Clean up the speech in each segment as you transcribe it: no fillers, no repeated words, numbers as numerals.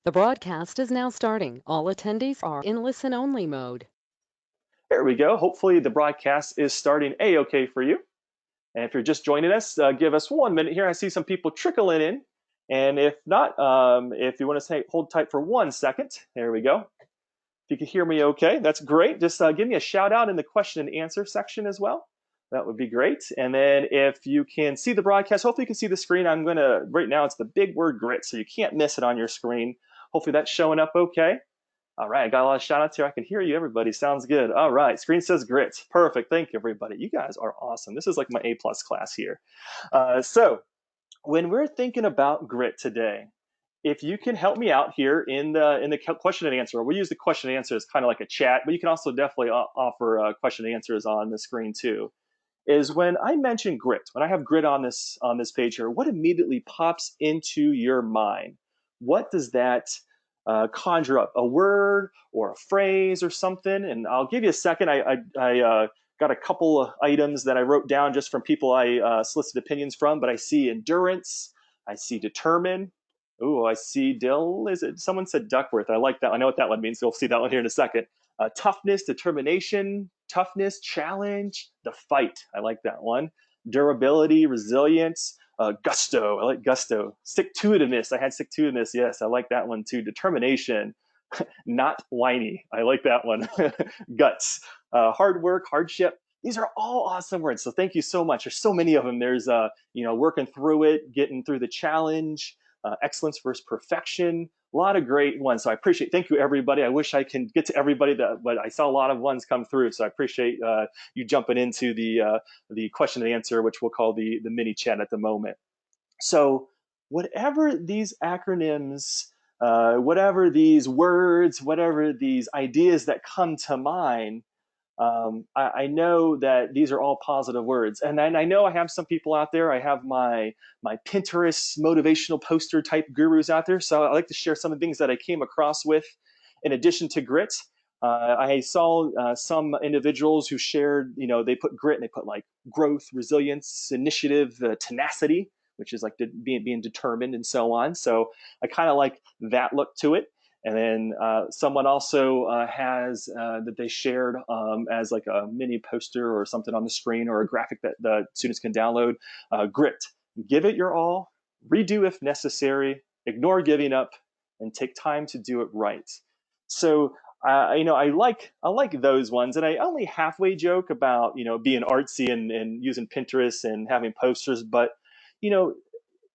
The broadcast is now starting. All attendees are in listen-only mode. There we go. Hopefully the broadcast is starting A-OK for you. And if you're just joining us, give us 1 minute here. I see some people trickling in. And if not, if you want to say hold tight for 1 second, there we go. If you can hear me okay, that's great. Just give me a shout out in the question and answer section as well. That would be great. And then if you can see the broadcast, hopefully you can see the screen. Right now it's the big word grit, so you can't miss it on your screen. Hopefully that's showing up okay. All right, I got a lot of shout outs here. I can hear you, everybody. Sounds good. All right, screen says grit. Perfect. Thank you, everybody. You guys are awesome. This is like my A plus class here. So when we're thinking about grit today, if you can help me out here in the question and answer, we use the question and answer as kind of like a chat, but you can also definitely offer question and answers on the screen too. Is when I mention grit, when I have grit on this page here, what immediately pops into your mind? What does that conjure up? A word or a phrase or something? And I'll give you a second. I got a couple of items that I wrote down just from people I solicited opinions from, but I see endurance, I see determine. Oh, I see Dill. Is it someone said Duckworth? I like that. I know what that one means. You'll see that one here in a second. Toughness, determination, toughness, challenge, the fight. I like that one. Durability, resilience, gusto. I like gusto. Stick to itiveness. I had stick to itiveness. Yes, I like that one too. Determination, not whiny. I like that one. Guts, hard work, hardship. These are all awesome words. So thank you so much. There's so many of them. There's working through it, getting through the challenge, excellence versus perfection. A lot of great ones. So I appreciate. Thank you, everybody. I wish I can get to everybody, but I saw a lot of ones come through. So I appreciate you jumping into the question and answer, which we'll call the mini chat at the moment. So whatever these acronyms, whatever these words, whatever these ideas that come to mind, I know that these are all positive words, and then I know I have some people out there. I have my Pinterest motivational poster type gurus out there, so I like to share some of the things that I came across with, in addition to grit. I saw some individuals who shared, they put grit and they put like growth, resilience, initiative, tenacity, which is like being determined and so on. So I kind of like that look to it. And then someone also has that they shared as like a mini poster or something on the screen or a graphic that the students can download. Grit, give it your all, redo if necessary, ignore giving up, and take time to do it right. So I like those ones, and I only halfway joke about being artsy and using Pinterest and having posters, but you know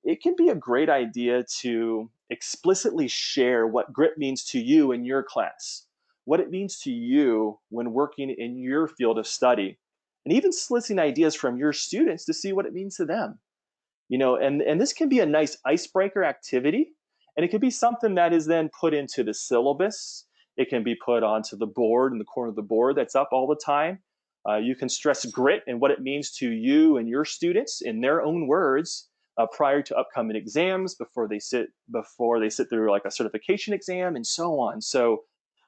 it can be a great idea to explicitly share what grit means to you in your class, what it means to you when working in your field of study, and even soliciting ideas from your students to see what it means to them. And this can be a nice icebreaker activity, and it can be something that is then put into the syllabus. It can be put onto the board in the corner of the board that's up all the time. You can stress grit and what it means to you and your students in their own words prior to upcoming exams, before they sit through like a certification exam and so on. So,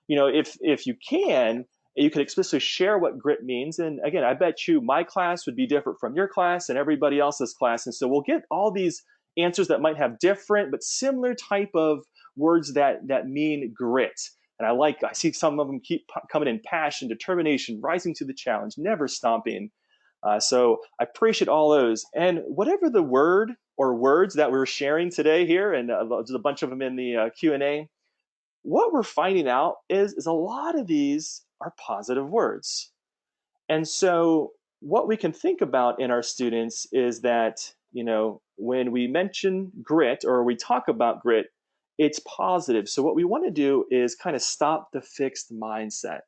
if you can, you can explicitly share what grit means. And again, I bet you my class would be different from your class and everybody else's class. And so we'll get all these answers that might have different but similar type of words that mean grit. And I see some of them keep coming in: passion, determination, rising to the challenge, never stopping. So I appreciate all those. And whatever the word or words that we're sharing today here, and there's a bunch of them in the Q&A, what we're finding out is a lot of these are positive words. And so what we can think about in our students is that, when we mention grit or we talk about grit, it's positive. So what we want to do is kind of stop the fixed mindset.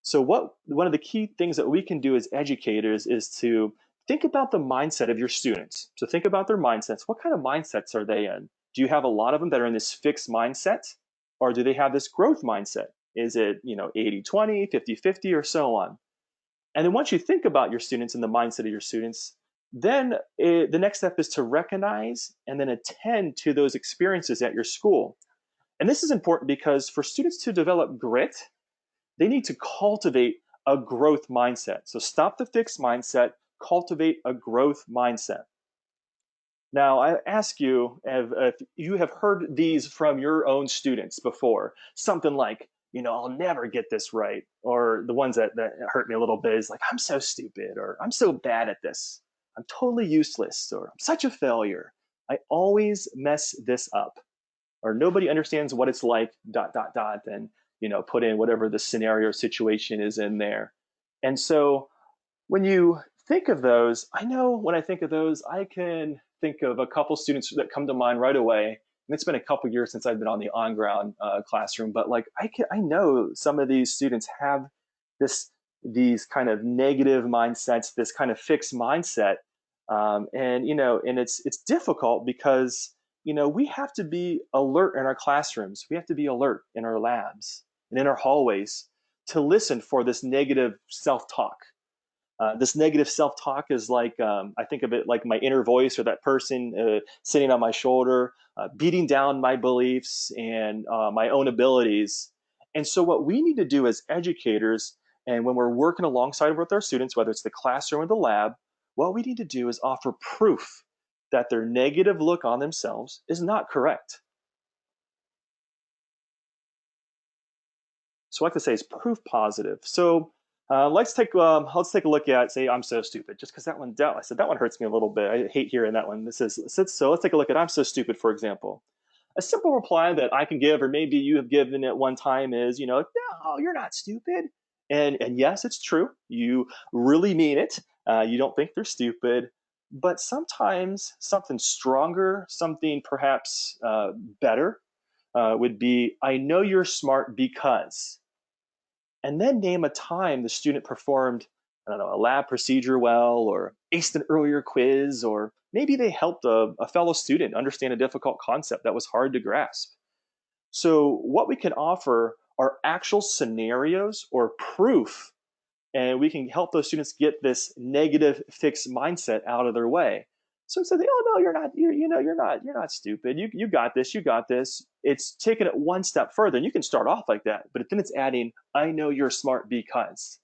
So one of the key things that we can do as educators is to think about the mindset of your students. So think about their mindsets. What kind of mindsets are they in? Do you have a lot of them that are in this fixed mindset, or do they have this growth mindset? Is it, 80-20, 50-50, or so on? And then once you think about your students and the mindset of your students, then the next step is to recognize and then attend to those experiences at your school. And this is important because for students to develop grit, they need to cultivate a growth mindset. So stop the fixed mindset, cultivate a growth mindset. Now, I ask you if you have heard these from your own students before. Something like, I'll never get this right. Or the ones that hurt me a little bit is like, I'm so stupid, or I'm so bad at this. I'm totally useless, or I'm such a failure. I always mess this up. Or nobody understands what it's like, dot, dot, dot, and, put in whatever the scenario situation is in there. And so when you think of those, I know when I think of those, I can think of a couple students that come to mind right away. And it's been a couple years since I've been on the on-ground classroom, but like I know some of these students have this these kind of negative mindsets, this kind of fixed mindset, and it's difficult because we have to be alert in our classrooms, we have to be alert in our labs and in our hallways to listen for this negative self-talk. This negative self-talk is like I think of it like my inner voice or that person sitting on my shoulder, beating down my beliefs and my own abilities. And so, what we need to do as educators, and when we're working alongside with our students, whether it's the classroom or the lab, what we need to do is offer proof that their negative look on themselves is not correct. So I like to say is proof positive. So let's take a look at, say, I'm so stupid, just because I said that one hurts me a little bit. I hate hearing that one. So let's take a look at I'm so stupid, for example. A simple reply that I can give, or maybe you have given at one time, is no, you're not stupid. And yes, it's true. You really mean it. You don't think they're stupid. But sometimes something stronger, something perhaps better, would be I know you're smart because, and then name a time the student performed, I don't know, a lab procedure well, or aced an earlier quiz, or maybe they helped a fellow student understand a difficult concept that was hard to grasp. So, what we can offer are actual scenarios or proof, and we can help those students get this negative fixed mindset out of their way. So instead of, oh no, you're not, you're not stupid. You got this, you got this. It's taking it one step further, and you can start off like that, but then it's adding, I know you're smart because,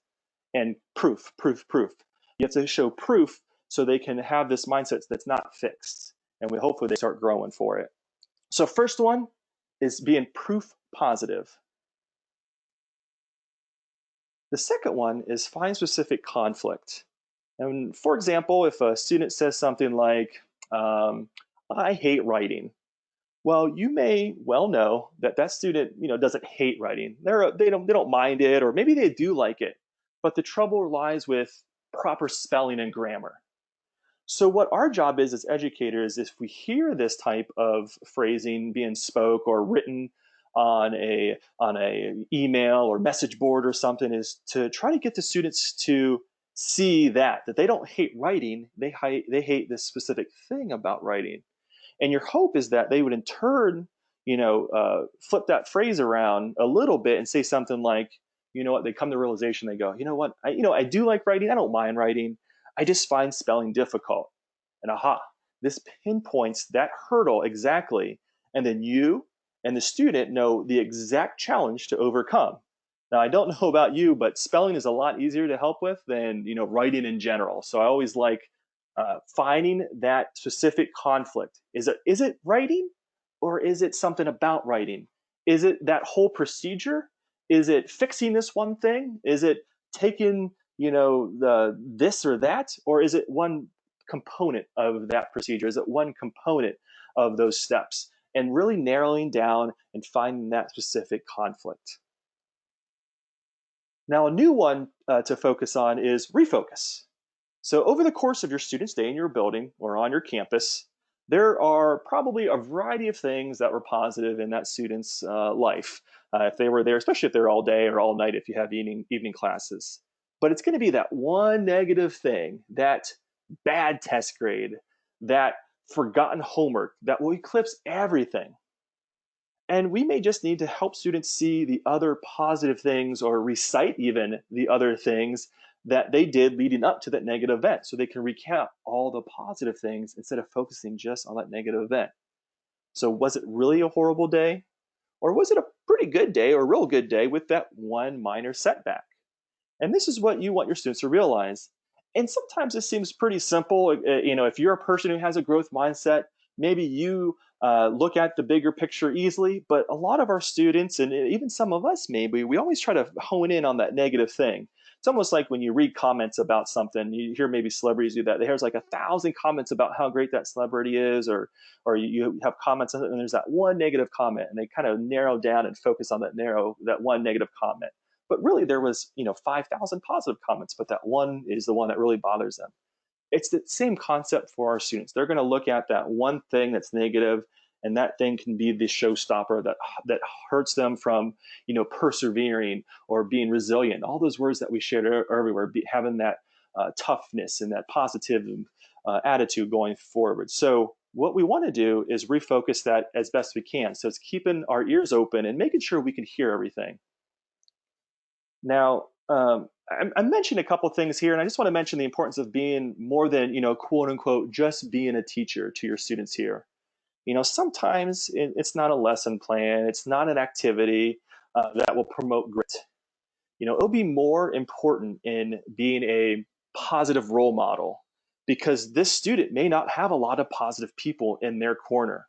and proof, proof, proof. You have to show proof so they can have this mindset that's not fixed, and we hopefully they start growing for it. So first one is being proof positive. The second one is find specific conflict. And for example, if a student says something like, I hate writing, well, you may well know that that student, doesn't hate writing. They don't mind it, or maybe they do like it. But the trouble lies with proper spelling and grammar. So what our job is as educators, if we hear this type of phrasing being spoke or written on a email or message board or something, is to try to get the students to see that they don't hate writing, they hate this specific thing about writing. And your hope is that they would in turn, flip that phrase around a little bit and say something like, what, they come to realization, they go, what, I do like writing, I don't mind writing, I just find spelling difficult. And aha, this pinpoints that hurdle exactly. And then you and the student know the exact challenge to overcome. Now, I don't know about you, but spelling is a lot easier to help with than writing in general. So I always like finding that specific conflict. Is it writing, or is it something about writing? Is it that whole procedure? Is it fixing this one thing? Is it taking the this or that, or is it one component of that procedure? Is it one component of those steps? And really narrowing down and finding that specific conflict. Now, a new one to focus on is refocus. So, over the course of your student's day in your building or on your campus, there are probably a variety of things that were positive in that student's life, if they were there, especially if they're all day or all night if you have evening classes. But it's going to be that one negative thing, that bad test grade, that forgotten homework that will eclipse everything. And we may just need to help students see the other positive things, or recite even the other things that they did leading up to that negative event, so they can recount all the positive things instead of focusing just on that negative event. So, was it really a horrible day? Or was it a pretty good day or a real good day with that one minor setback? And this is what you want your students to realize. And sometimes this seems pretty simple. If you're a person who has a growth mindset, maybe you look at the bigger picture easily. But a lot of our students, and even some of us, maybe we always try to hone in on that negative thing. It's almost like when you read comments about something, you hear maybe celebrities do that. There's like 1,000 comments about how great that celebrity is, or you have comments and there's that one negative comment, and they kind of narrow down and focus on that one negative comment. But really, there was 5,000 positive comments, but that one is the one that really bothers them. It's the same concept for our students. They're going to look at that one thing that's negative, and that thing can be the showstopper that hurts them from persevering or being resilient. All those words that we shared earlier, having that toughness and that positive attitude going forward. So what we want to do is refocus that as best we can. So it's keeping our ears open and making sure we can hear everything. Now, I mentioned a couple things here, and I just want to mention the importance of being more than, quote unquote, just being a teacher to your students here. Sometimes it's not a lesson plan, it's not an activity that will promote grit. It'll be more important in being a positive role model because this student may not have a lot of positive people in their corner.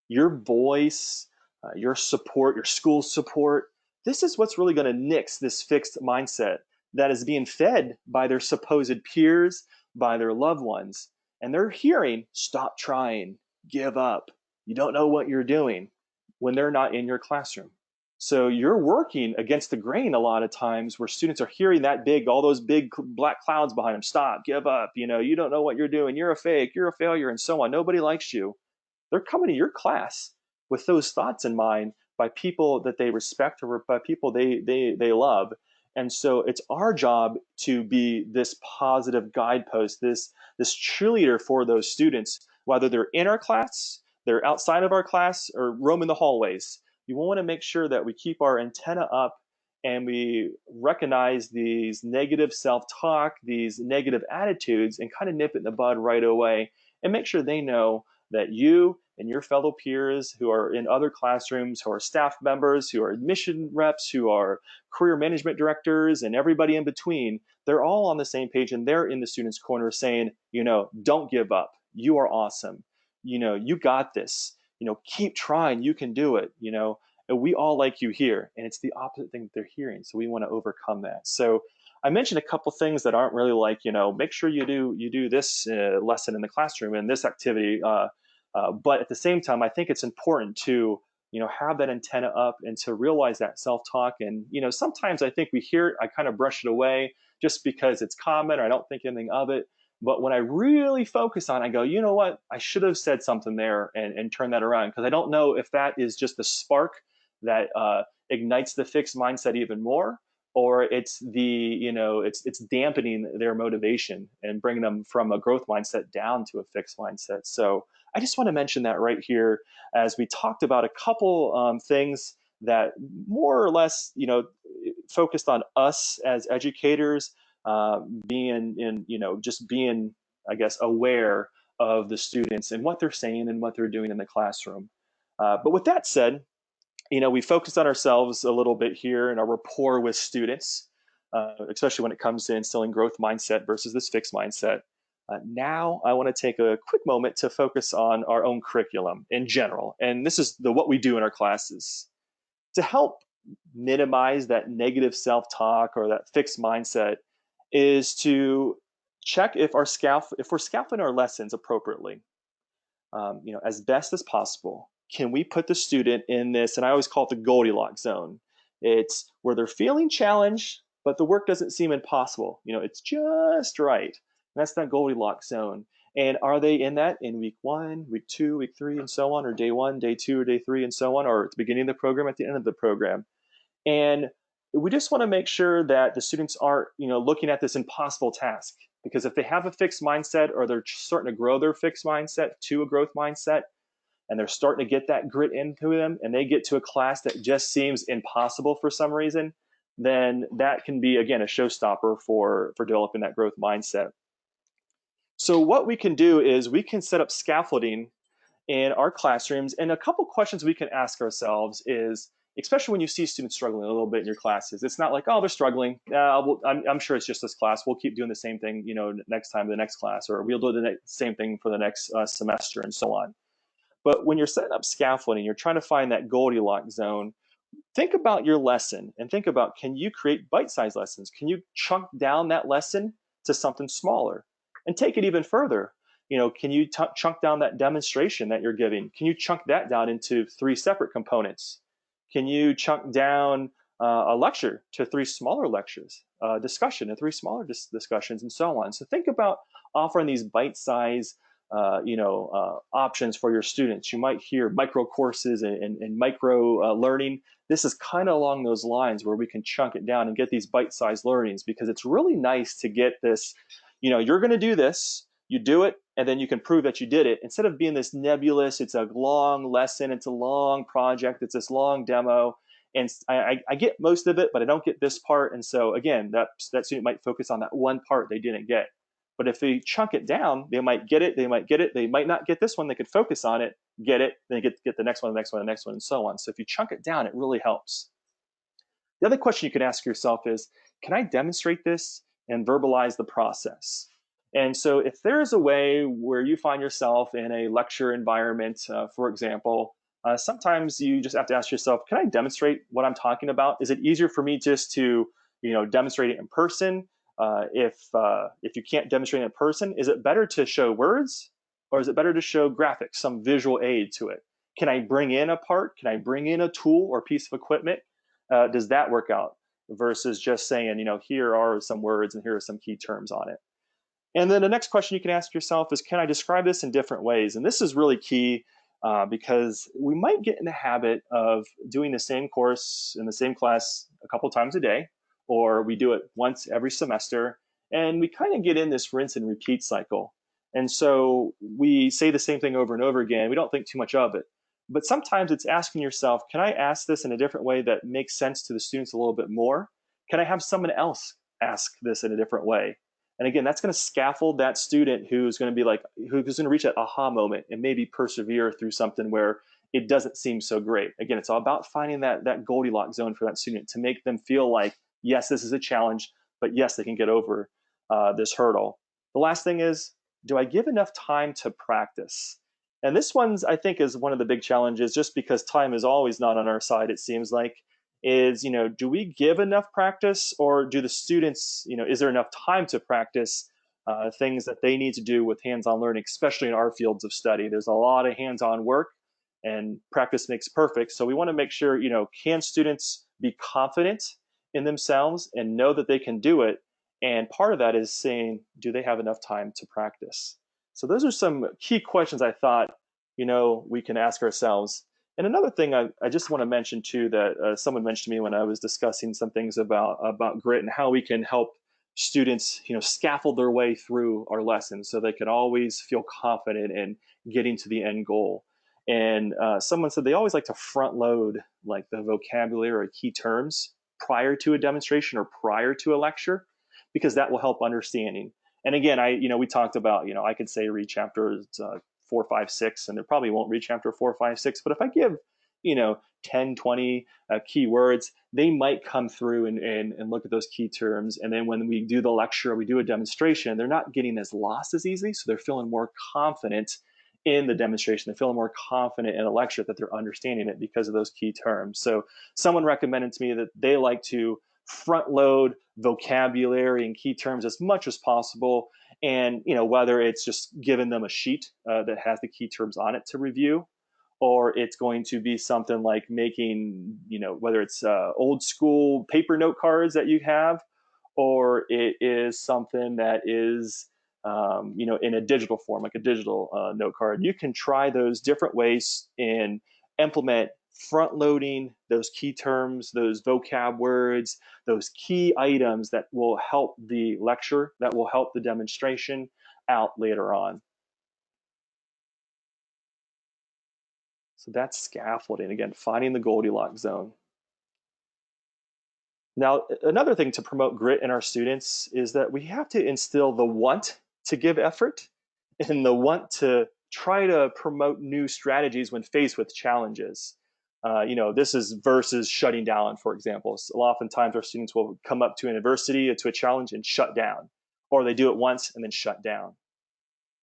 Your voice, your support, your school support, this is what's really going to nix this fixed mindset that is being fed by their supposed peers, by their loved ones. And they're hearing, stop trying, give up, you don't know what you're doing when they're not in your classroom. So you're working against the grain a lot of times where students are hearing all those big black clouds behind them. Stop, give up, you don't know what you're doing. You're a fake, you're a failure, and so on. Nobody likes you. They're coming to your class with those thoughts in mind by people that they respect or by people they love. And so it's our job to be this positive guidepost, this cheerleader for those students, whether they're in our class, they're outside of our class, or roaming the hallways. You want to make sure that we keep our antenna up and we recognize these negative self-talk, these negative attitudes, and kind of nip it in the bud right away and make sure they know that you and your fellow peers who are in other classrooms, who are staff members, who are admission reps, who are career management directors, and everybody in between, they're all on the same page and they're in the student's corner saying, don't give up. You are awesome. You got this. Keep trying. You can do it. And we all like you here. And it's the opposite thing that they're hearing. So we want to overcome that. So I mentioned a couple things that aren't really like, make sure you do this lesson in the classroom and this activity. But at the same time, I think it's important to, have that antenna up and to realize that self-talk. And, sometimes I think we hear it, I kind of brush it away just because it's common or I don't think anything of it. But when I really focus on it, I go, you know what? I should have said something there and turn that around because I don't know if that is just the spark that ignites the fixed mindset even more, or it's it's dampening their motivation and bringing them from a growth mindset down to a fixed mindset. So I just want to mention that right here as we talked about a couple things that more or less focused on us as educators being in just being, I guess, aware of the students and what they're saying and what they're doing in the classroom. But with that said, we focused on ourselves a little bit here and our rapport with students, especially when it comes to instilling growth mindset versus this fixed mindset. Now I want to take a quick moment to focus on our own curriculum in general. And this is what we do in our classes. To help minimize that negative self-talk or that fixed mindset is to check if we're scaffolding our lessons appropriately, as best as possible. Can we put the student in this, and I always call it the Goldilocks zone. It's where they're feeling challenged, but the work doesn't seem impossible. It's just right. And that's that Goldilocks zone. And are they in that in week 1, week 2, week 3, and so on, or day 1, day 2, or day 3, and so on, or at the beginning of the program, at the end of the program? And we just want to make sure that the students aren't, looking at this impossible task. Because if they have a fixed mindset or they're starting to grow their fixed mindset to a growth mindset, and they're starting to get that grit into them, and they get to a class that just seems impossible for some reason, then that can be, again, a showstopper for developing that growth mindset. So what we can do is we can set up scaffolding in our classrooms. And a couple questions we can ask ourselves is, especially when you see students struggling a little bit in your classes. It's not like, oh, they're struggling. I'm sure it's just this class. We'll keep doing the same thing, next time, the next class, or we'll do the same thing for the next semester, and so on. But when you're setting up scaffolding, you're trying to find that Goldilocks zone. Think about your lesson and think about, can you create bite-sized lessons? Can you chunk down that lesson to something smaller and take it even further? Can you chunk down that demonstration that you're giving? Can you chunk that down into 3 separate components? Can you chunk down a lecture to 3 smaller lectures, discussion to 3 smaller discussions, and so on? So think about offering these bite-sized options for your students. You might hear micro courses and micro learning. This is kind of along those lines where we can chunk it down and get these bite-sized learnings, because it's really nice to get this, you're going to do this, you do it, and then you can prove that you did it, instead of being this nebulous, it's a long lesson, it's a long project, it's this long demo, and I get most of it, but I don't get this part. And so again, that student might focus on that one part they didn't get. But if they chunk it down, they might get it, they might get it, they might not get this one, they could focus on it, get it, then get the next one, the next one, the next one, and so on. So if you chunk it down, it really helps. The other question you could ask yourself is, can I demonstrate this and verbalize the process? And so if there is a way where you find yourself in a lecture environment, for example, sometimes you just have to ask yourself, can I demonstrate what I'm talking about? Is it easier for me just to demonstrate it in person? If you can't demonstrate it in person, is it better to show words, or is it better to show graphics, some visual aid to it? Can I bring in a part? Can I bring in a tool or piece of equipment? Does that work out? Versus just saying, here are some words and here are some key terms on it. And then the next question you can ask yourself is, can I describe this in different ways? And this is really key, because we might get in the habit of doing the same course in the same class a couple times a day, or we do it once every semester, and we kind of get in this rinse and repeat cycle. And so we say the same thing over and over again. We don't think too much of it. But sometimes it's asking yourself, can I ask this in a different way that makes sense to the students a little bit more? Can I have someone else ask this in a different way? And again, that's going to scaffold that student who's going to be who's going to reach that aha moment and maybe persevere through something where it doesn't seem so great. Again, it's all about finding that Goldilocks zone for that student to make them feel like, yes, this is a challenge, but yes, they can get over this hurdle. The last thing is, do I give enough time to practice? And this one's, I think, is one of the big challenges, just because time is always not on our side, it seems like, is, do we give enough practice, or do the students, is there enough time to practice things that they need to do with hands-on learning, especially in our fields of study? There's a lot of hands-on work, and practice makes perfect. So we want to make sure, can students be confident in themselves and know that they can do it? And part of that is saying, do they have enough time to practice? So those are some key questions I thought, we can ask ourselves. And another thing I just want to mention too, that someone mentioned to me when I was discussing some things about grit and how we can help students, scaffold their way through our lessons so they can always feel confident in getting to the end goal. And someone said they always like to front load like the vocabulary or key terms prior to a demonstration or prior to a lecture, because that will help understanding. And again, we talked about, I could say read chapters 4, 5, 6, and it probably won't read chapter 4, 5, 6. But if I give, 10, 20 key words, they might come through and look at those key terms. And then when we do the lecture, or we do a demonstration, they're not getting as lost as easily. So they're feeling more confident in the demonstration. They're feeling more confident in a lecture that they're understanding it because of those key terms. So someone recommended to me that they like to front load vocabulary and key terms as much as possible. And whether it's just giving them a sheet that has the key terms on it to review, or it's going to be something like making, whether it's old school paper note cards that you have, or it is something that is, in a digital form, like a digital note card. You can try those different ways and implement front loading those key terms, those vocab words, those key items that will help the lecture, that will help the demonstration out later on. So that's scaffolding. Again, finding the Goldilocks zone. Now, another thing to promote grit in our students is that we have to instill the want to give effort and the want to try to promote new strategies when faced with challenges. This is versus shutting down, for example. So oftentimes our students will come up to an adversity, to a challenge, and shut down, or they do it once and then shut down.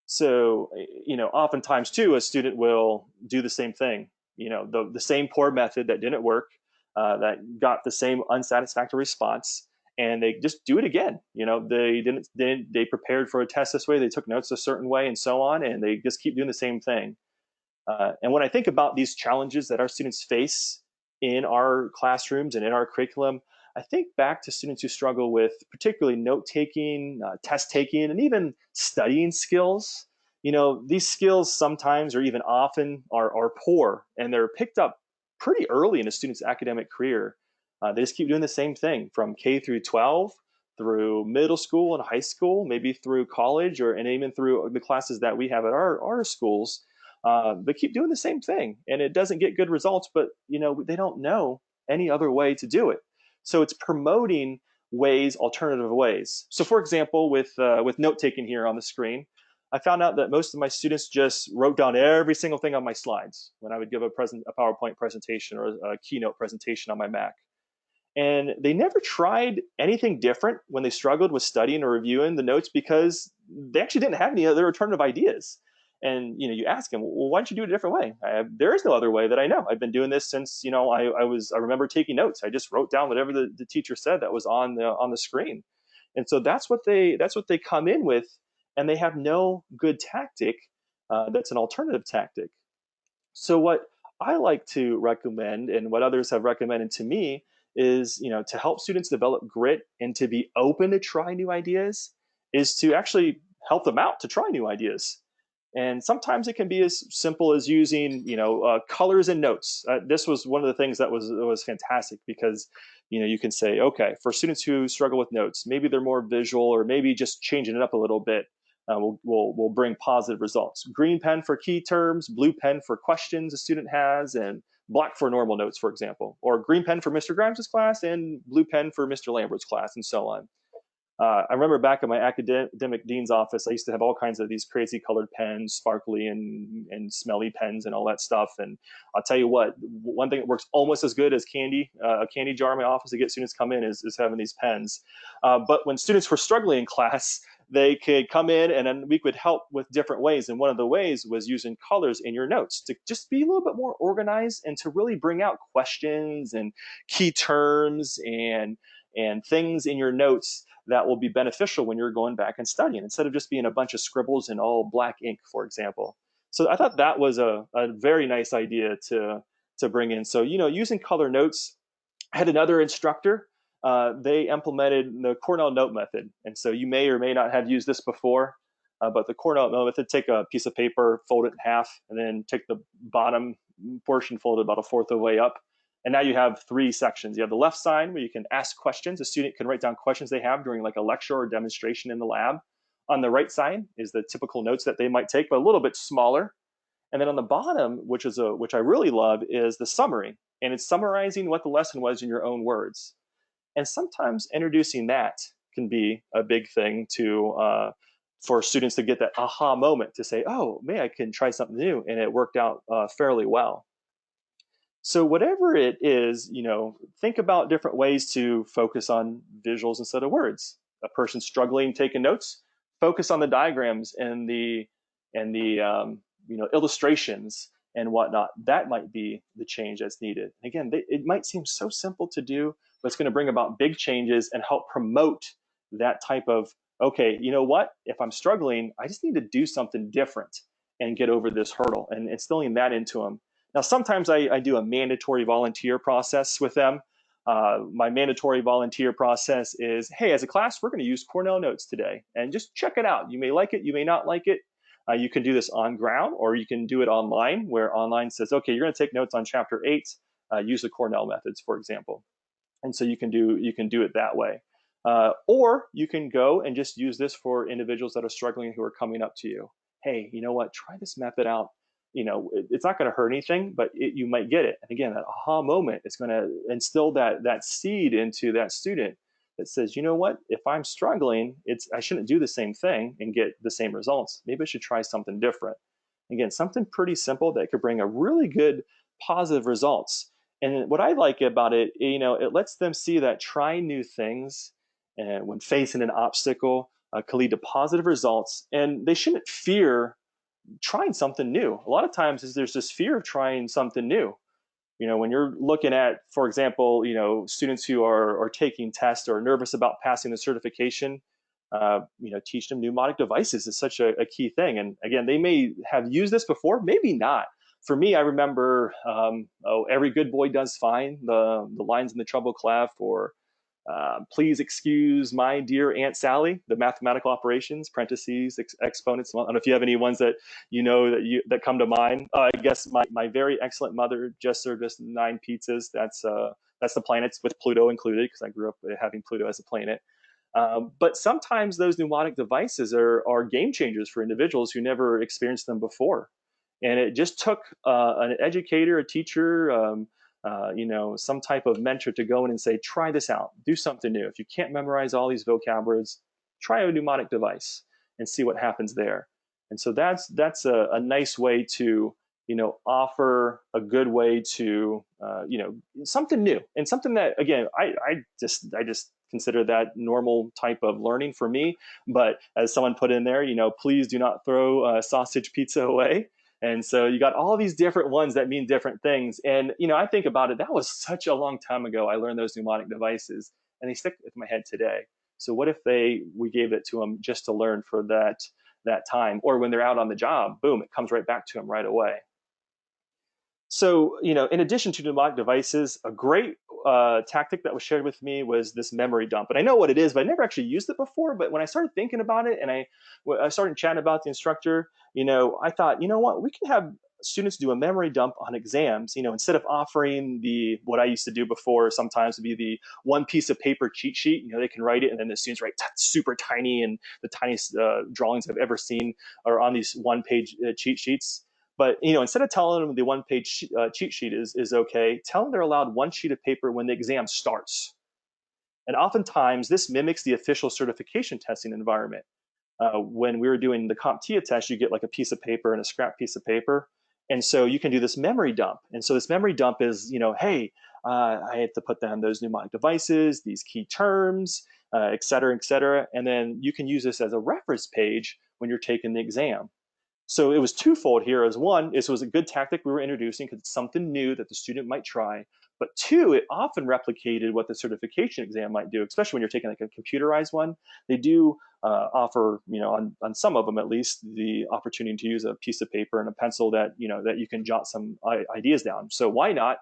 So, oftentimes too, a student will do the same thing, the same poor method that didn't work, that got the same unsatisfactory response, and they just do it again. They prepared for a test this way, they took notes a certain way, and so on, and they just keep doing the same thing. And when I think about these challenges that our students face in our classrooms and in our curriculum, I think back to students who struggle with particularly note taking, test taking, and even studying skills. These skills sometimes or even often are poor, and they're picked up pretty early in a student's academic career. They just keep doing the same thing from K through 12 through middle school and high school, maybe through college, and even through the classes that we have at our schools. They keep doing the same thing, and it doesn't get good results. But they don't know any other way to do it. So it's promoting alternative ways. So, for example, with note taking here on the screen, I found out that most of my students just wrote down every single thing on my slides when I would give a PowerPoint presentation or a keynote presentation on my Mac. And they never tried anything different when they struggled with studying or reviewing the notes because they actually didn't have any other alternative ideas. And you ask them, well, why don't you do it a different way? There is no other way that I know. I've been doing this since I remember taking notes. I just wrote down whatever the teacher said that was on the screen. And so that's what they come in with, and they have no good tactic that's an alternative tactic. So what I like to recommend, and what others have recommended to me, is to help students develop grit and to be open to try new ideas, is to actually help them out to try new ideas. And sometimes it can be as simple as using colors and notes. This was one of the things that was fantastic, because you can say, okay, for students who struggle with notes, maybe they're more visual, or maybe just changing it up a little bit will bring positive results. Green pen for key terms, blue pen for questions a student has, and black for normal notes, for example, or green pen for Mr. Grimes' class and blue pen for Mr. Lambert's class, and so on. I remember back in my academic dean's office, I used to have all kinds of these crazy colored pens, sparkly and smelly pens and all that stuff. And I'll tell you what, one thing that works almost as good as a candy jar in my office to get students come in is having these pens. But when students were struggling in class, they could come in and then we could help with different ways. And one of the ways was using colors in your notes to just be a little bit more organized and to really bring out questions and key terms and things in your notes that will be beneficial when you're going back and studying, instead of just being a bunch of scribbles in all black ink, for example. So I thought that was a very nice idea to bring in. So, using color notes, I had another instructor. They implemented the Cornell note method. And so you may or may not have used this before, but the Cornell note method, take a piece of paper, fold it in half, and then take the bottom portion, fold it about a fourth of the way up. And now you have three sections. You have the left side where you can ask questions. A student can write down questions they have during like a lecture or demonstration in the lab. On the right side is the typical notes that they might take, but a little bit smaller. And then on the bottom, which I really love, is the summary. And it's summarizing what the lesson was in your own words. And sometimes introducing that can be a big thing for students to get that aha moment to say, oh, maybe I can try something new. And it worked out fairly well. So whatever it is, think about different ways to focus on visuals instead of words. A person struggling taking notes, focus on the diagrams and the illustrations and whatnot. That might be the change that's needed. Again, it might seem so simple to do, but it's going to bring about big changes and help promote that type of, okay, you know what? If I'm struggling, I just need to do something different and get over this hurdle, and instilling that into them. Now, sometimes I do a mandatory volunteer process with them. My mandatory volunteer process is, hey, as a class, we're going to use Cornell Notes today, and just check it out. You may like it, you may not like it. You can do this on ground, or you can do it online, where online says, okay, you're going to take notes on chapter 8, use the Cornell methods, for example. And so you can do it that way. Or you can go and just use this for individuals that are struggling who are coming up to you. Hey, you know what? Try this method out. It's not going to hurt anything, but you might get it. And again, that aha moment is going to instill that seed into that student that says, you know what? If I'm struggling, I shouldn't do the same thing and get the same results. Maybe I should try something different. Again, something pretty simple that could bring a really good positive results. And what I like about it, it lets them see that trying new things and when facing an obstacle can lead to positive results, and they shouldn't fear trying something new. A lot of times there's this fear of trying something new. When you're looking at, for example, students who are taking tests or nervous about passing the certification, teach them pneumatic devices is such a key thing. And again, they may have used this before, maybe not. For me, I remember, every good boy does fine, the lines in the treble clef, or please excuse my dear Aunt Sally, the mathematical operations, parentheses, exponents. Well, I don't know if you have any ones that that come to mind. I guess my very excellent mother just served us 9 pizzas. That's the planets with Pluto included, because I grew up having Pluto as a planet. But sometimes those pneumatic devices are game changers for individuals who never experienced them before. And it just took an educator, a teacher, some type of mentor to go in and say, try this out, do something new. If you can't memorize all these vocabularies, try a pneumatic device and see what happens there. And so that's a nice way to offer a good way to something new, and something that, again, I just consider that normal type of learning for me. But as someone put in there, please do not throw sausage pizza away. And so you got all these different ones that mean different things. And I think about it, that was such a long time ago I learned those pneumatic devices, and they stick with my head today. So what if we gave it to them just to learn for that time, or when they're out on the job, boom, it comes right back to them right away. So, in addition to pneumatic devices, a great tactic that was shared with me was this memory dump. And I know what it is, but I never actually used it before. But when I started thinking about it, and I started chatting about the instructor, I thought, what, we can have students do a memory dump on exams. Instead of offering what I used to do before, sometimes would be the one piece of paper cheat sheet. They can write it, and then the students write super tiny, and the tiniest drawings I've ever seen are on these one-page cheat sheets. But instead of telling them the one-page cheat sheet is okay, tell them they're allowed one sheet of paper when the exam starts. And oftentimes this mimics the official certification testing environment. When we were doing the CompTIA test, you get like a piece of paper and a scrap piece of paper, and so you can do this memory dump. And so this memory dump is, hey, I have to put down those mnemonic devices, these key terms, et cetera, et cetera, and then you can use this as a reference page when you're taking the exam. So it was twofold here. As one, this was a good tactic we were introducing because it's something new that the student might try. But two, it often replicated what the certification exam might do, especially when you're taking like a computerized one. They do offer, on some of them at least, the opportunity to use a piece of paper and a pencil that you can jot some ideas down. So why not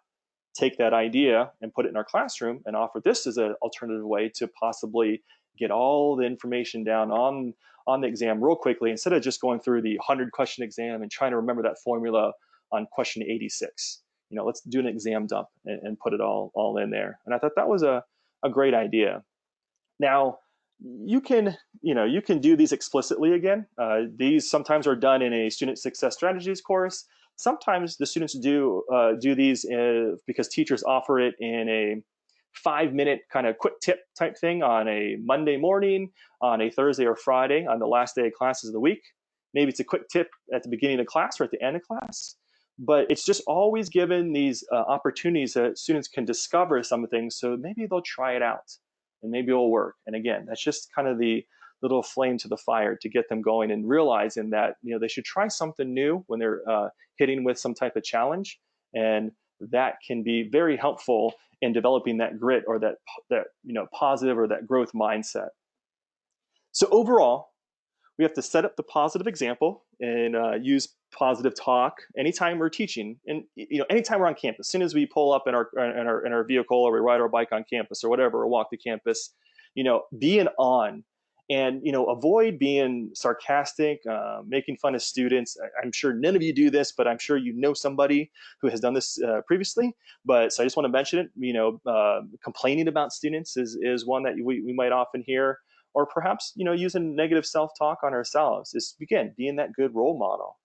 take that idea and put it in our classroom and offer this as an alternative way to possibly get all the information down on the exam real quickly, instead of just going through the 100-question exam and trying to remember that formula on question 86. Let's do an exam dump and put it all in there. And I thought that was a great idea. Now, you can do these explicitly again. These sometimes are done in a student success strategies course. Sometimes the students do these because teachers offer it in a 5-minute kind of quick tip type thing on a Monday morning, on a Thursday or Friday, on the last day of classes of the week. Maybe it's a quick tip at the beginning of class or at the end of class. But it's just always given these opportunities that students can discover some things, so maybe they'll try it out and maybe it'll work. And again, that's just kind of the little flame to the fire to get them going and realizing that they should try something new when they're hitting with some type of challenge, and that can be very helpful in developing that grit or that positive or that growth mindset. So overall, we have to set up the positive example and use positive talk anytime we're teaching, and anytime we're on campus. As soon as we pull up in our vehicle, or we ride our bike on campus or whatever, or walk the campus, being on, and avoid being sarcastic, making fun of students. I'm sure none of you do this, but I'm sure somebody who has done this previously. But so I just want to mention it. Complaining about students is one that we might often hear, or perhaps using negative self-talk on ourselves. Is, again, being that good role model.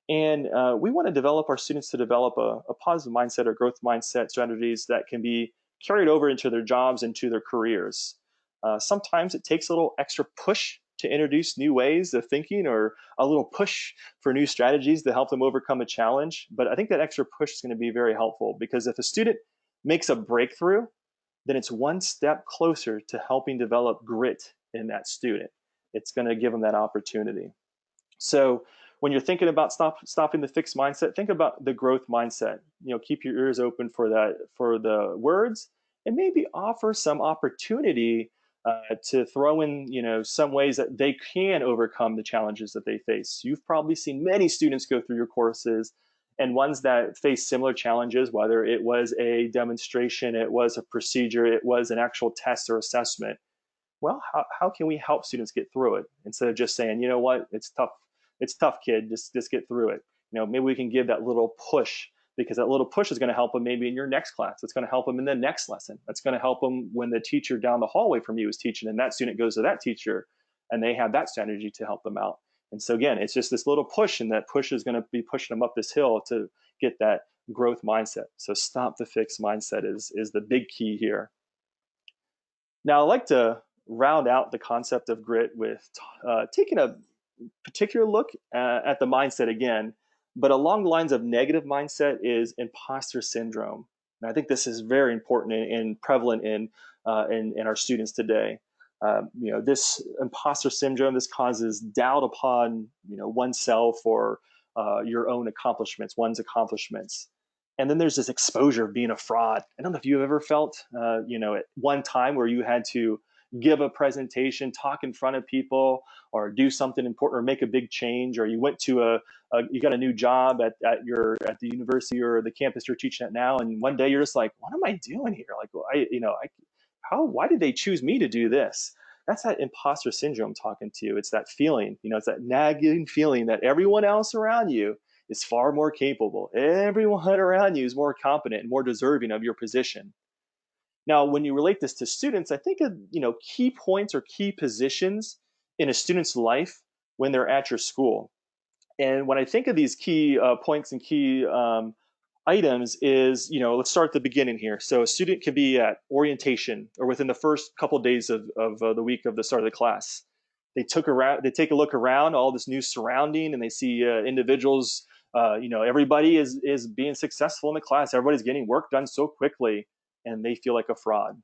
And we want to develop our students to develop a positive mindset or growth mindset strategies that can be carried over into their jobs and to their careers. Sometimes it takes a little extra push to introduce new ways of thinking, or a little push for new strategies to help them overcome a challenge. But I think that extra push is going to be very helpful, because if a student makes a breakthrough, then it's one step closer to helping develop grit in that student. It's going to give them that opportunity. So when you're thinking about stopping the fixed mindset, think about the growth mindset. Keep your ears open for that, for the words, and maybe offer some opportunity to throw in, some ways that they can overcome the challenges that they face. You've probably seen many students go through your courses, and ones that face similar challenges, whether it was a demonstration, it was a procedure, it was an actual test or assessment. Well, how can we help students get through it, instead of just saying, you know what, it's tough, kid, just get through it. Maybe we can give that little push, because that little push is going to help them maybe in your next class. It's going to help them in the next lesson. That's going to help them when the teacher down the hallway from you is teaching, and that student goes to that teacher, and they have that strategy to help them out. And so again, it's just this little push, and that push is going to be pushing them up this hill to get that growth mindset. So stop the fixed mindset is the big key here. Now, I like to round out the concept of grit with taking a particular look at the mindset again, but along the lines of negative mindset is imposter syndrome. And I think this is very important and prevalent in our students today. This imposter syndrome, this causes doubt upon oneself, or your own accomplishments, one's accomplishments. And then there's this exposure of being a fraud. I don't know if you've ever felt, at one time where you had to give a presentation, talk in front of people, or do something important, or make a big change, or you went to you got a new job at the university or the campus you're teaching at now, and one day you're just like, what am I doing here? Like, why did they choose me to do this? That's that imposter syndrome talking to you. It's that feeling, it's that nagging feeling that everyone else around you is far more capable. Everyone around you is more competent and more deserving of your position. Now, when you relate this to students, I think of key points or key positions in a student's life when they're at your school. And when I think of these key points and key items is, let's start at the beginning here. So a student can be at orientation, or within the first couple of days of the week of the start of the class. They take a look around all this new surrounding, and they see individuals. Everybody is being successful in the class. Everybody's getting work done so quickly, and they feel like a fraud.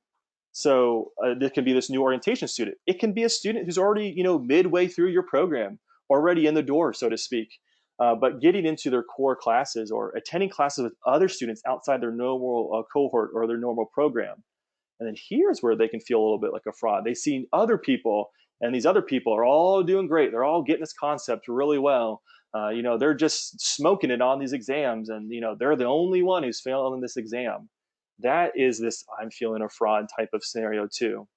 So this can be this new orientation student. It can be a student who's already, midway through your program, already in the door, so to speak, but getting into their core classes, or attending classes with other students outside their normal cohort or their normal program. And then here's where they can feel a little bit like a fraud. They see other people, and these other people are all doing great. They're all getting this concept really well. They're just smoking it on these exams, and they're the only one who's failing this exam. That is this I'm feeling a fraud type of scenario too.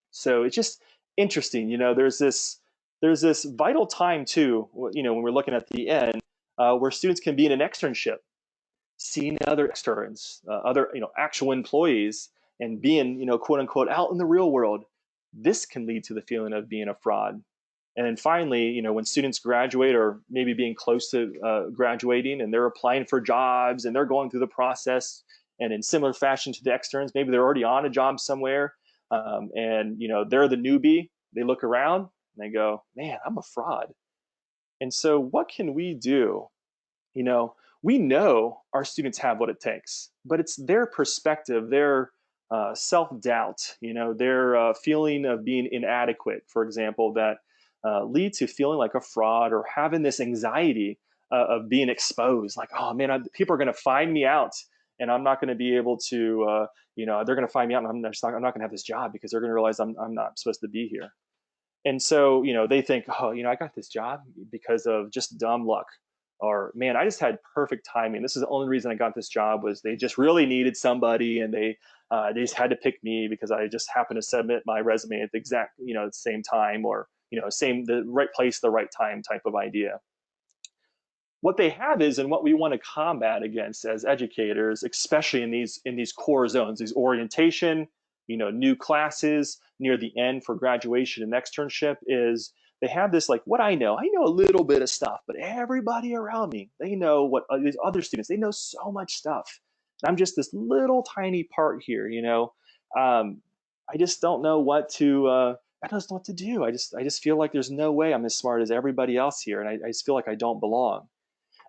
So it's just interesting. There's this vital time too. When we're looking at the end, where students can be in an externship, seeing other externs, other actual employees, and being quote unquote out in the real world. This can lead to the feeling of being a fraud. And then finally, when students graduate, or maybe being close to graduating, and they're applying for jobs, and they're going through the process, and in similar fashion to the externs, maybe they're already on a job somewhere, and they're the newbie. They look around and they go, "Man, I'm a fraud." And so, what can we do? We know our students have what it takes, but it's their perspective, their self-doubt, their feeling of being inadequate, for example, that lead to feeling like a fraud, or having this anxiety of being exposed. Like, oh man, people are going to find me out, and I'm not going to be able to, they're going to find me out, and I'm not going to have this job, because they're going to realize I'm not supposed to be here. And so, they think, oh, I got this job because of just dumb luck. Or, man, I just had perfect timing. This is the only reason I got this job, was they just really needed somebody, and they just had to pick me because I just happened to submit my resume at the exact, the same time, or, the right place, the right time type of idea. What they have is, and what we want to combat against as educators, especially in these core zones, these orientation, new classes near the end for graduation and externship, is they have this, like, what I know a little bit of stuff, but everybody around me, they know what these other students, they know so much stuff. I'm just this little tiny part here. I just don't know what to I don't know what to do. I just feel like there's no way I'm as smart as everybody else here, and I just feel like I don't belong.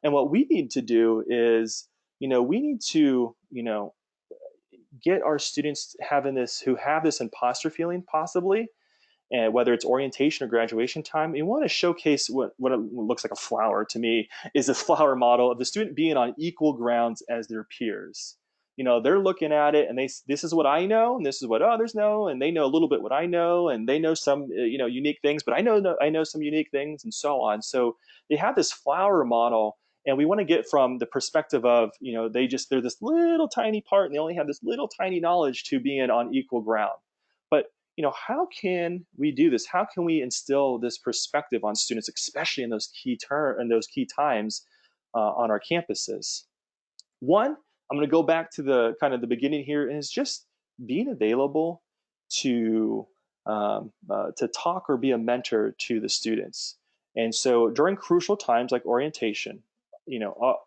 And what we need to do is, we need to, get our students having this who have this imposter feeling possibly, and whether it's orientation or graduation time, we want to showcase what it looks like a flower to me is a flower model of the student being on equal grounds as their peers. They're looking at it and this is what I know and this is what others know, and they know a little bit what I know, and they know some unique things, but I know some unique things, and so on. So they have this flower model, and we want to get from the perspective of they're this little tiny part and they only have this little tiny knowledge to being on equal ground. But how can we do this? How can we instill this perspective on students, especially in those key times on our campuses? One, I'm going to go back to the kind of the beginning here, and it's just being available to to talk or be a mentor to the students. And so during crucial times like orientation,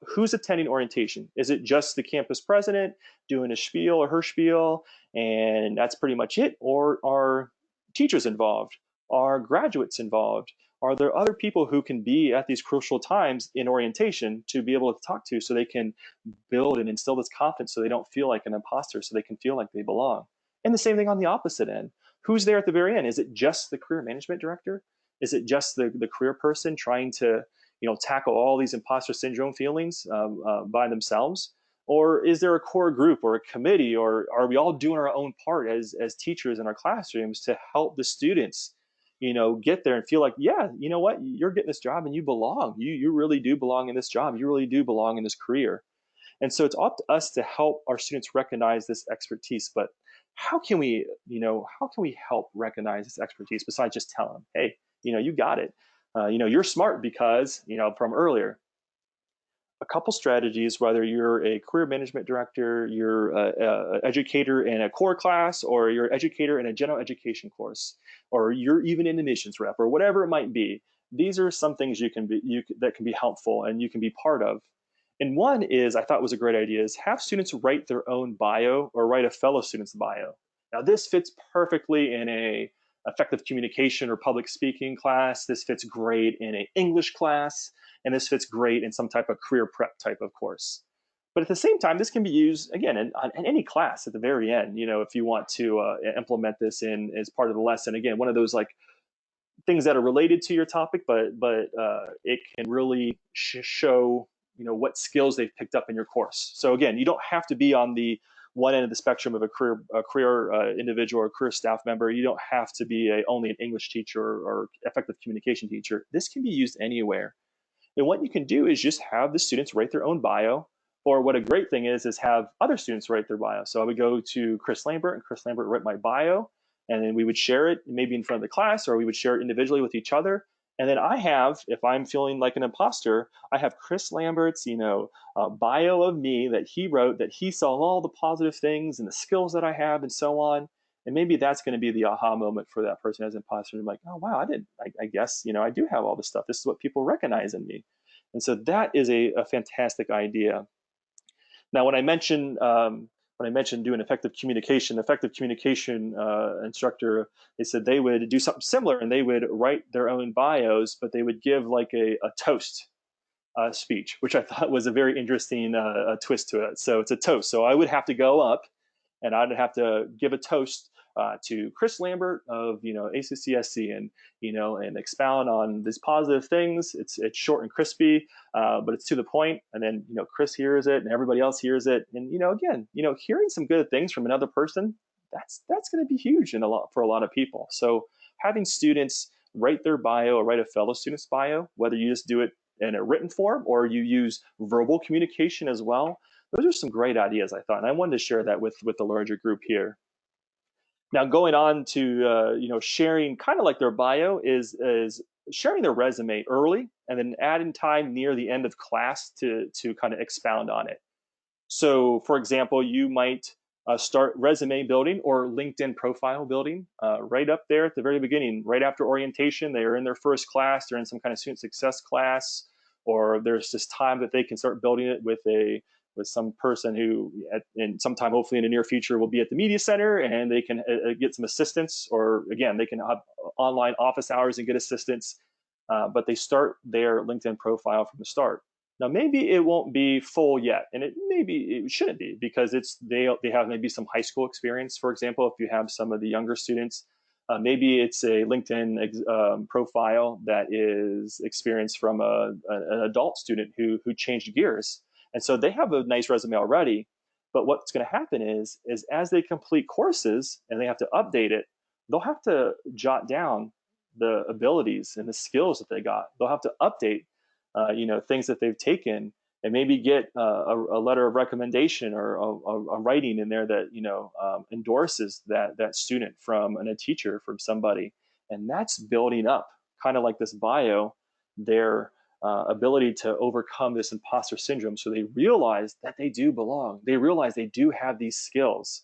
who's attending orientation? Is it just the campus president doing a spiel or her spiel, and that's pretty much it? Or are teachers involved? Are graduates involved? Are there other people who can be at these crucial times in orientation to be able to talk to, so they can build and instill this confidence, so they don't feel like an imposter, so they can feel like they belong? And the same thing on the opposite end. Who's there at the very end? Is it just the career management director? Is it just the career person trying to tackle all these imposter syndrome feelings by themselves? Or is there a core group or a committee, or are we all doing our own part as teachers in our classrooms to help the students get there and feel like, yeah, you know what, you're getting this job and you belong. You really do belong in this job. You really do belong in this career. And so it's up to us to help our students recognize this expertise. But how can we help recognize this expertise besides just telling them, hey, you got it. You're smart because, from earlier. A couple strategies, whether you're a career management director, you're an educator in a core class, or you're an educator in a general education course, or you're even an admissions rep, or whatever it might be. These are some things that can be helpful and you can be part of. And one is, I thought was a great idea, is have students write their own bio or write a fellow student's bio. Now this fits perfectly in a effective communication or public speaking class. This fits great in an English class, and this fits great in some type of career prep type of course. But at the same time, this can be used again in any class at the very end. If you want to implement this in as part of the lesson, again, one of those like things that are related to your topic, but it can really show what skills they've picked up in your course. So again, you don't have to be on the one end of the spectrum of a career individual or career staff member. You don't have to be only an English teacher or effective communication teacher. This can be used anywhere. And what you can do is just have the students write their own bio, or what a great thing is have other students write their bio. So I would go to Chris Lambert, and Chris Lambert write my bio, and then we would share it maybe in front of the class, or we would share it individually with each other. And then I have, if I'm feeling like an imposter, I have Chris Lambert's, bio of me that he wrote, that he saw all the positive things and the skills that I have and so on. And maybe that's going to be the aha moment for that person as an imposter. I'm like, oh wow, I guess I do have all this stuff. This is what people recognize in me. And so that is a fantastic idea. Now, when I mentioned doing effective communication instructor, they said they would do something similar, and they would write their own bios, but they would give like a toast speech, which I thought was a very interesting twist to it. So it's a toast. So I would have to go up and I'd have to give a toast to Chris Lambert of ACCSC, and expound on these positive things. It's short and crispy, but it's to the point. And then Chris hears it, and everybody else hears it. And again, hearing some good things from another person, that's going to be huge for a lot of people. So having students write their bio or write a fellow student's bio, whether you just do it in a written form or you use verbal communication as well. Those are some great ideas, I thought, and I wanted to share that with the larger group here. Now, going on to sharing kind of like their bio is sharing their resume early, and then adding time near the end of class to kind of expound on it. So, for example, you might start resume building or LinkedIn profile building right up there at the very beginning, right after orientation. They are in their first class, they're in some kind of student success class, or there's this time that they can start building it with with some person who, in sometime hopefully in the near future, will be at the media center, and they can get some assistance, or again, they can have online office hours and get assistance. But they start their LinkedIn profile from the start. Now, maybe it won't be full yet, and it shouldn't be, because they have maybe some high school experience. For example, if you have some of the younger students, maybe it's a LinkedIn profile that is experience from an adult student who changed gears, and so they have a nice resume already. But what's going to happen is as they complete courses and they have to update it, they'll have to jot down the abilities and the skills that they got. They'll have to update, things that they've taken, and maybe get a letter of recommendation, or a writing in there that endorses that student from a teacher, from somebody, and that's building up, kind of like this bio, their ability to overcome this imposter syndrome. So they realize that they do belong. They realize they do have these skills.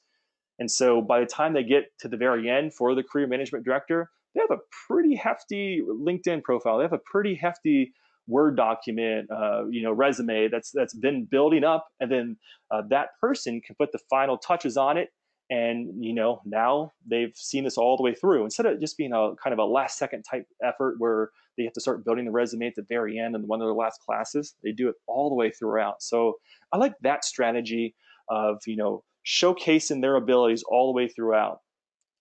And so by the time they get to the very end for the career management director, they have a pretty hefty LinkedIn profile. They have a pretty hefty Word document, resume that's been building up, and then that person can put the final touches on it. And now they've seen this all the way through, instead of just being a kind of a last second type effort where they have to start building the resume at the very end in one of their last classes. They do it all the way throughout. So I like that strategy of showcasing their abilities all the way throughout.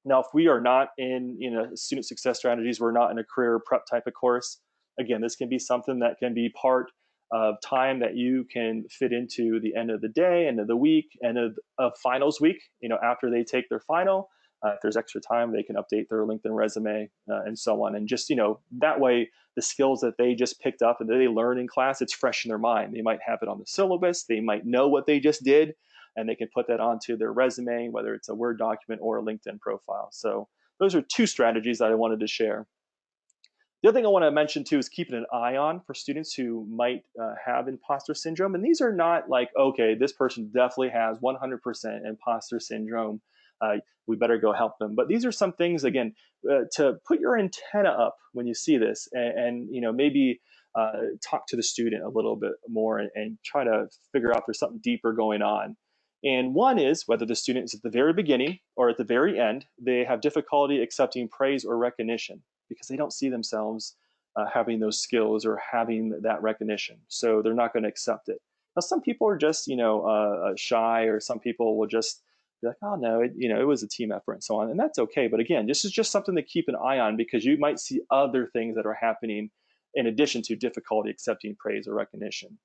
Now, if we are not in student success strategies, we're not in a career prep type of course. Again, this can be something that can be part of time that you can fit into the end of the day, end of the week, end of finals week. After they take their final, if there's extra time, they can update their LinkedIn resume, and so on. And just that way, the skills that they just picked up and that they learn in class, it's fresh in their mind. They might have it on the syllabus. They might know what they just did, and they can put that onto their resume, whether it's a Word document or a LinkedIn profile. So those are two strategies that I wanted to share. The other thing I want to mention too is keeping an eye on for students who might have imposter syndrome. And these are not like, okay, this person definitely has 100% imposter syndrome. We better go help them. But these are some things, again, to put your antenna up when you see this, and maybe talk to the student a little bit more, and try to figure out if there's something deeper going on. And one is whether the student is at the very beginning or at the very end, they have difficulty accepting praise or recognition because they don't see themselves having those skills or having that recognition. So they're not going to accept it. Now, some people are just, shy, or some people will just be like, oh no, it was a team effort and so on. And that's okay. But again, this is just something to keep an eye on, because you might see other things that are happening in addition to difficulty accepting praise or recognition.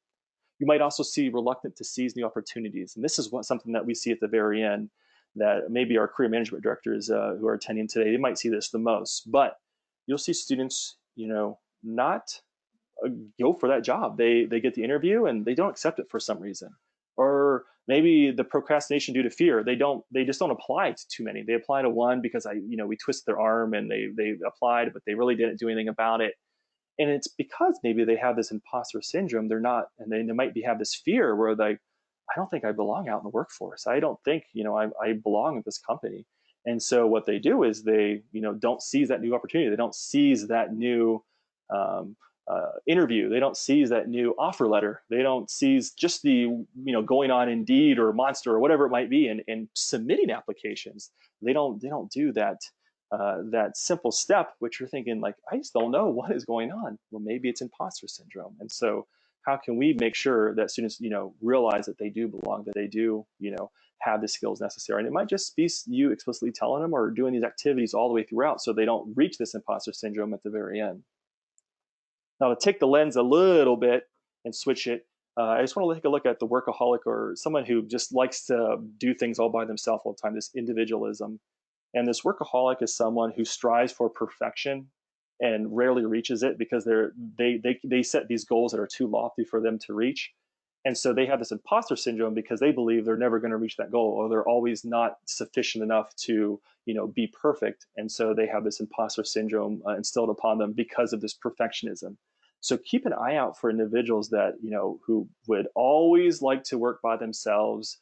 You might also see reluctant to seize new opportunities. And this is something that we see at the very end, that maybe our career management directors who are attending today, they might see this the most. But you'll see students, not go for that job. They get the interview and they don't accept it for some reason. Or maybe the procrastination due to fear. They just don't apply to too many. They apply to one because we twisted their arm and they applied, but they really didn't do anything about it. And it's because maybe they have this imposter syndrome. They're not, and they might have this fear where I don't think I belong out in the workforce. I don't think, I belong at this company. And so what they do is they, don't seize that new opportunity. They don't seize that new interview. They don't seize that new offer letter. They don't seize just the, going on Indeed or Monster or whatever it might be, and submitting applications. They don't do that. That simple step, which you're thinking like, I just don't know what is going on. Well, maybe it's imposter syndrome. And so how can we make sure that students, realize that they do belong, that they do, have the skills necessary? And it might just be you explicitly telling them or doing these activities all the way throughout so they don't reach this imposter syndrome at the very end. Now, to take the lens a little bit and switch it, I just want to take a look at the workaholic, or someone who just likes to do things all by themselves all the time, this individualism. And this workaholic is someone who strives for perfection and rarely reaches it, because they set these goals that are too lofty for them to reach. And so they have this imposter syndrome because they believe they're never going to reach that goal, or they're always not sufficient enough to, be perfect. And so they have this imposter syndrome instilled upon them because of this perfectionism. So keep an eye out for individuals that, who would always like to work by themselves,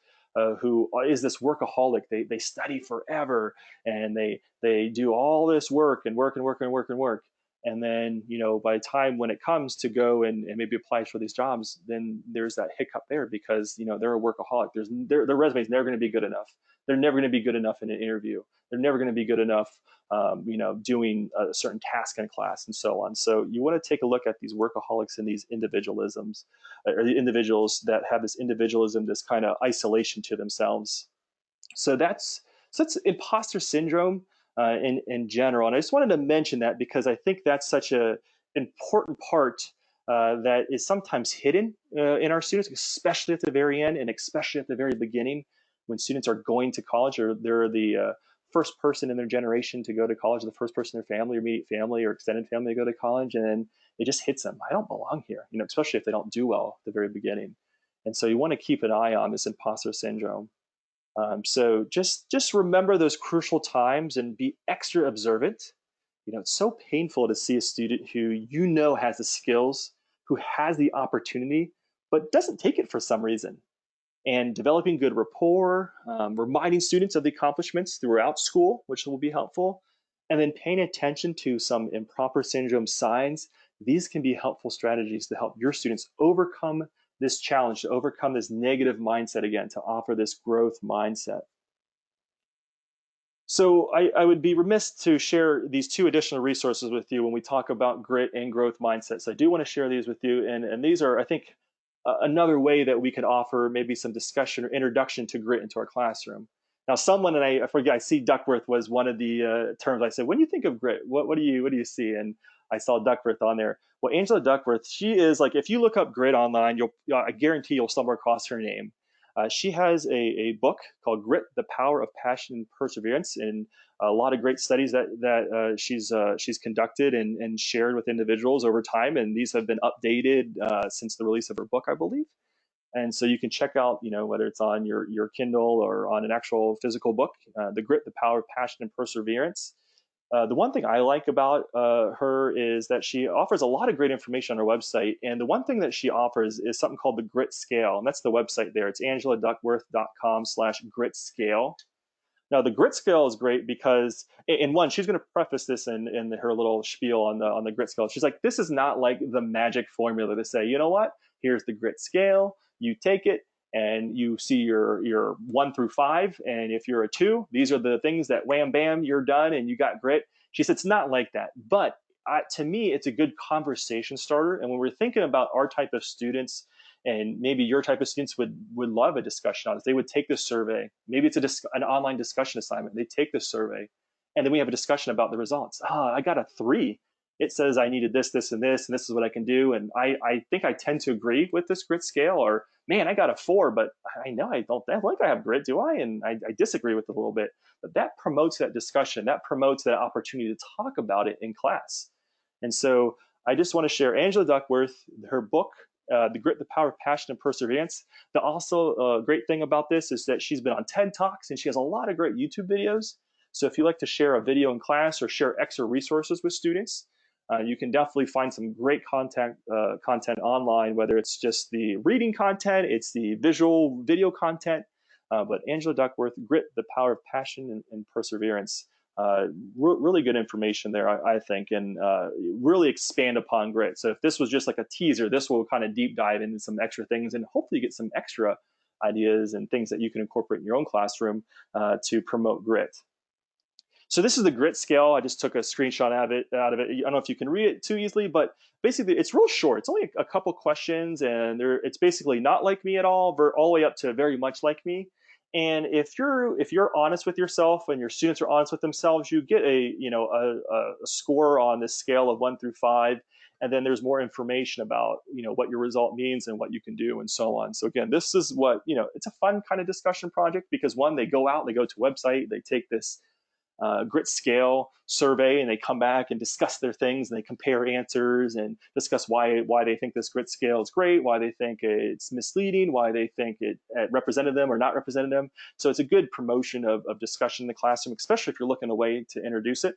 who is this workaholic. They study forever, and they do all this work and work and work and work and work. And then, by the time when it comes to go and maybe apply for these jobs, then there's that hiccup there because, they're a workaholic. Their resume is never going to be good enough. They're never going to be good enough in an interview. They're never going to be good enough, doing a certain task in class and so on. So you want to take a look at these workaholics and these individualisms, or the individuals that have this individualism, this kind of isolation to themselves. So that's imposter syndrome in general. And I just wanted to mention that because I think that's such a important part that is sometimes hidden in our students, especially at the very end and especially at the very beginning when students are going to college, or they're the first person in their generation to go to college, the first person in their family or immediate family or extended family to go to college, and then it just hits them. I don't belong here, especially if they don't do well at the very beginning. And so you want to keep an eye on this imposter syndrome. So just remember those crucial times and be extra observant. It's so painful to see a student who has the skills, who has the opportunity, but doesn't take it for some reason. And developing good rapport, reminding students of the accomplishments throughout school, which will be helpful, and then paying attention to some improper syndrome signs. These can be helpful strategies to help your students overcome this challenge, to overcome this negative mindset again, to offer this growth mindset. So I would be remiss to share these two additional resources with you when we talk about grit and growth mindsets. So I do want to share these with you. And these are, I think, another way that we could offer maybe some discussion or introduction to grit into our classroom. Now, someone, and I forget, I see Duckworth was one of the terms I said, when you think of grit, what do you see? And I saw Duckworth on there. Well, Angela Duckworth, she is like, if you look up grit online, I guarantee you'll stumble across her name. She has a book called Grit, the Power of Passion and Perseverance, and a lot of great studies that she's conducted and shared with individuals over time. And these have been updated since the release of her book, I believe. And so you can check out, whether it's on your Kindle or on an actual physical book, The Grit, the Power of Passion and Perseverance. The one thing I like about her is that she offers a lot of great information on her website. And the one thing that she offers is something called the Grit Scale. And that's the website there. It's angeladuckworth.com/grit scale. Now, the grit scale is great because, in one, she's going to preface this in her little spiel on the grit scale. She's like, this is not like the magic formula to say, you know what, here's the grit scale, you take it and you see your 1 through 5, and if you're a 2, these are the things that wham bam, you're done and you got grit. She said it's not like that, but to me, it's a good conversation starter. And when we're thinking about our type of students, and maybe your type of students would love a discussion on it. They would take this survey. Maybe it's an online discussion assignment. They take this survey, and then we have a discussion about the results. I got a 3. It says I needed this, this, and this is what I can do. And I think I tend to agree with this grit scale. Or, man, I got a 4, but I know I don't think I have grit, do I? And I disagree with it a little bit. But that promotes that discussion. That promotes that opportunity to talk about it in class. And so I just want to share Angela Duckworth, her book, The Grit, the Power of Passion and Perseverance. The also great thing about this is that she's been on TED Talks and she has a lot of great YouTube videos. So if you like to share a video in class or share extra resources with students, you can definitely find some great content online, whether it's just the reading content, it's the visual video content. But Angela Duckworth, Grit, the Power of Passion and Perseverance. Really good information there, I think, and really expand upon grit. So if this was just like a teaser, this will kind of deep dive into some extra things and hopefully get some extra ideas and things that you can incorporate in your own classroom to promote grit. So this is the grit scale. I just took a screenshot out of it. I don't know if you can read it too easily, but basically it's real short. It's only a couple questions, and it's basically not like me at all the way up to very much like me. And if you're honest with yourself and your students are honest with themselves, you get a score on this scale of 1 through 5. And then there's more information about what your result means and what you can do and so on. So again, this is what it's a fun kind of discussion project because one, they go out, they go to a website, they take this grit scale survey, and they come back and discuss their things, and they compare answers and discuss why they think this grit scale is great, why they think it's misleading, why they think it represented them or not represented them. So it's a good promotion of discussion in the classroom, especially if you're looking a way to introduce it.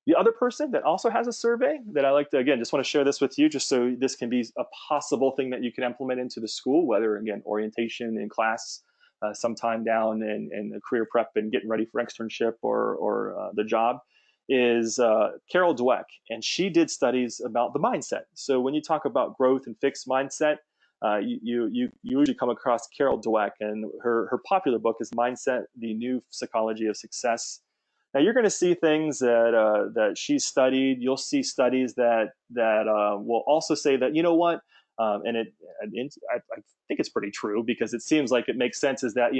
The other person that also has a survey that I like to, again, just want to share this with you, just so this can be a possible thing that you can implement into the school, whether, again, orientation in class, sometime down in the career prep and getting ready for externship or the job, is Carol Dweck, and she did studies about the mindset. So when you talk about growth and fixed mindset, you usually come across Carol Dweck, and her popular book is Mindset: The New Psychology of Success. Now you're going to see things that she's studied. You'll see studies that will also say that, you know what, I think it's pretty true, because it seems like it makes sense. Is that,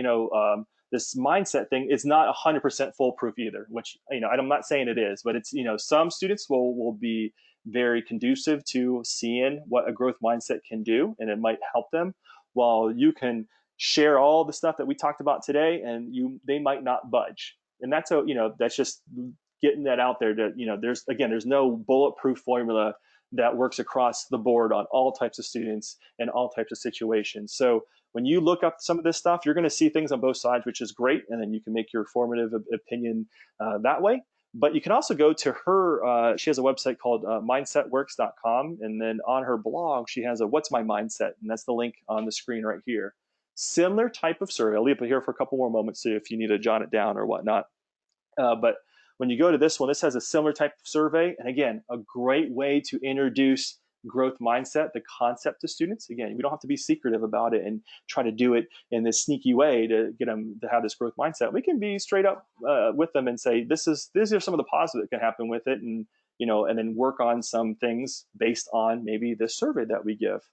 this mindset thing is not 100% foolproof either. Which, I'm not saying it is, but it's, some students will be very conducive to seeing what a growth mindset can do, and it might help them. While you can share all the stuff that we talked about today, and they might not budge. And that's just getting that out there. That, there's no bulletproof formula that works across the board on all types of students and all types of situations. So when you look up some of this stuff, you're going to see things on both sides, which is great, and then you can make your formative opinion that way. But you can also go to her. She has a website called mindsetworks.com, and then on her blog, she has a "What's My Mindset," and that's the link on the screen right here. Similar type of survey. I'll leave it here for a couple more moments, so if you need to jot it down or whatnot. But when you go to this one, this has a similar type of survey, and again, a great way to introduce growth mindset, the concept, to students. Again, we don't have to be secretive about it and try to do it in this sneaky way to get them to have this growth mindset. We can be straight up with them and say, these are some of the positives that can happen with it, and and then work on some things based on maybe this survey that we give.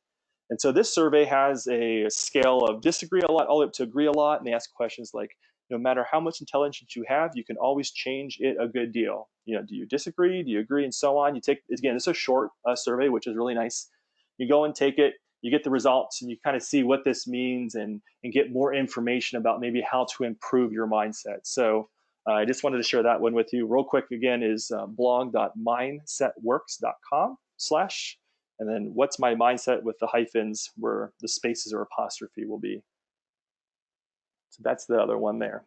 And so this survey has a scale of disagree a lot all the way up to agree a lot, and they ask questions like, no matter how much intelligence you have, you can always change it a good deal. Do you disagree? Do you agree? And so on. You take, again, it's a short survey, which is really nice. You go and take it, you get the results, and you kind of see what this means, and get more information about maybe how to improve your mindset. So I just wanted to share that one with you real quick. Again, is blog.mindsetworks.com/ and then "What's My Mindset" with the hyphens where the spaces or apostrophe will be. So that's the other one there.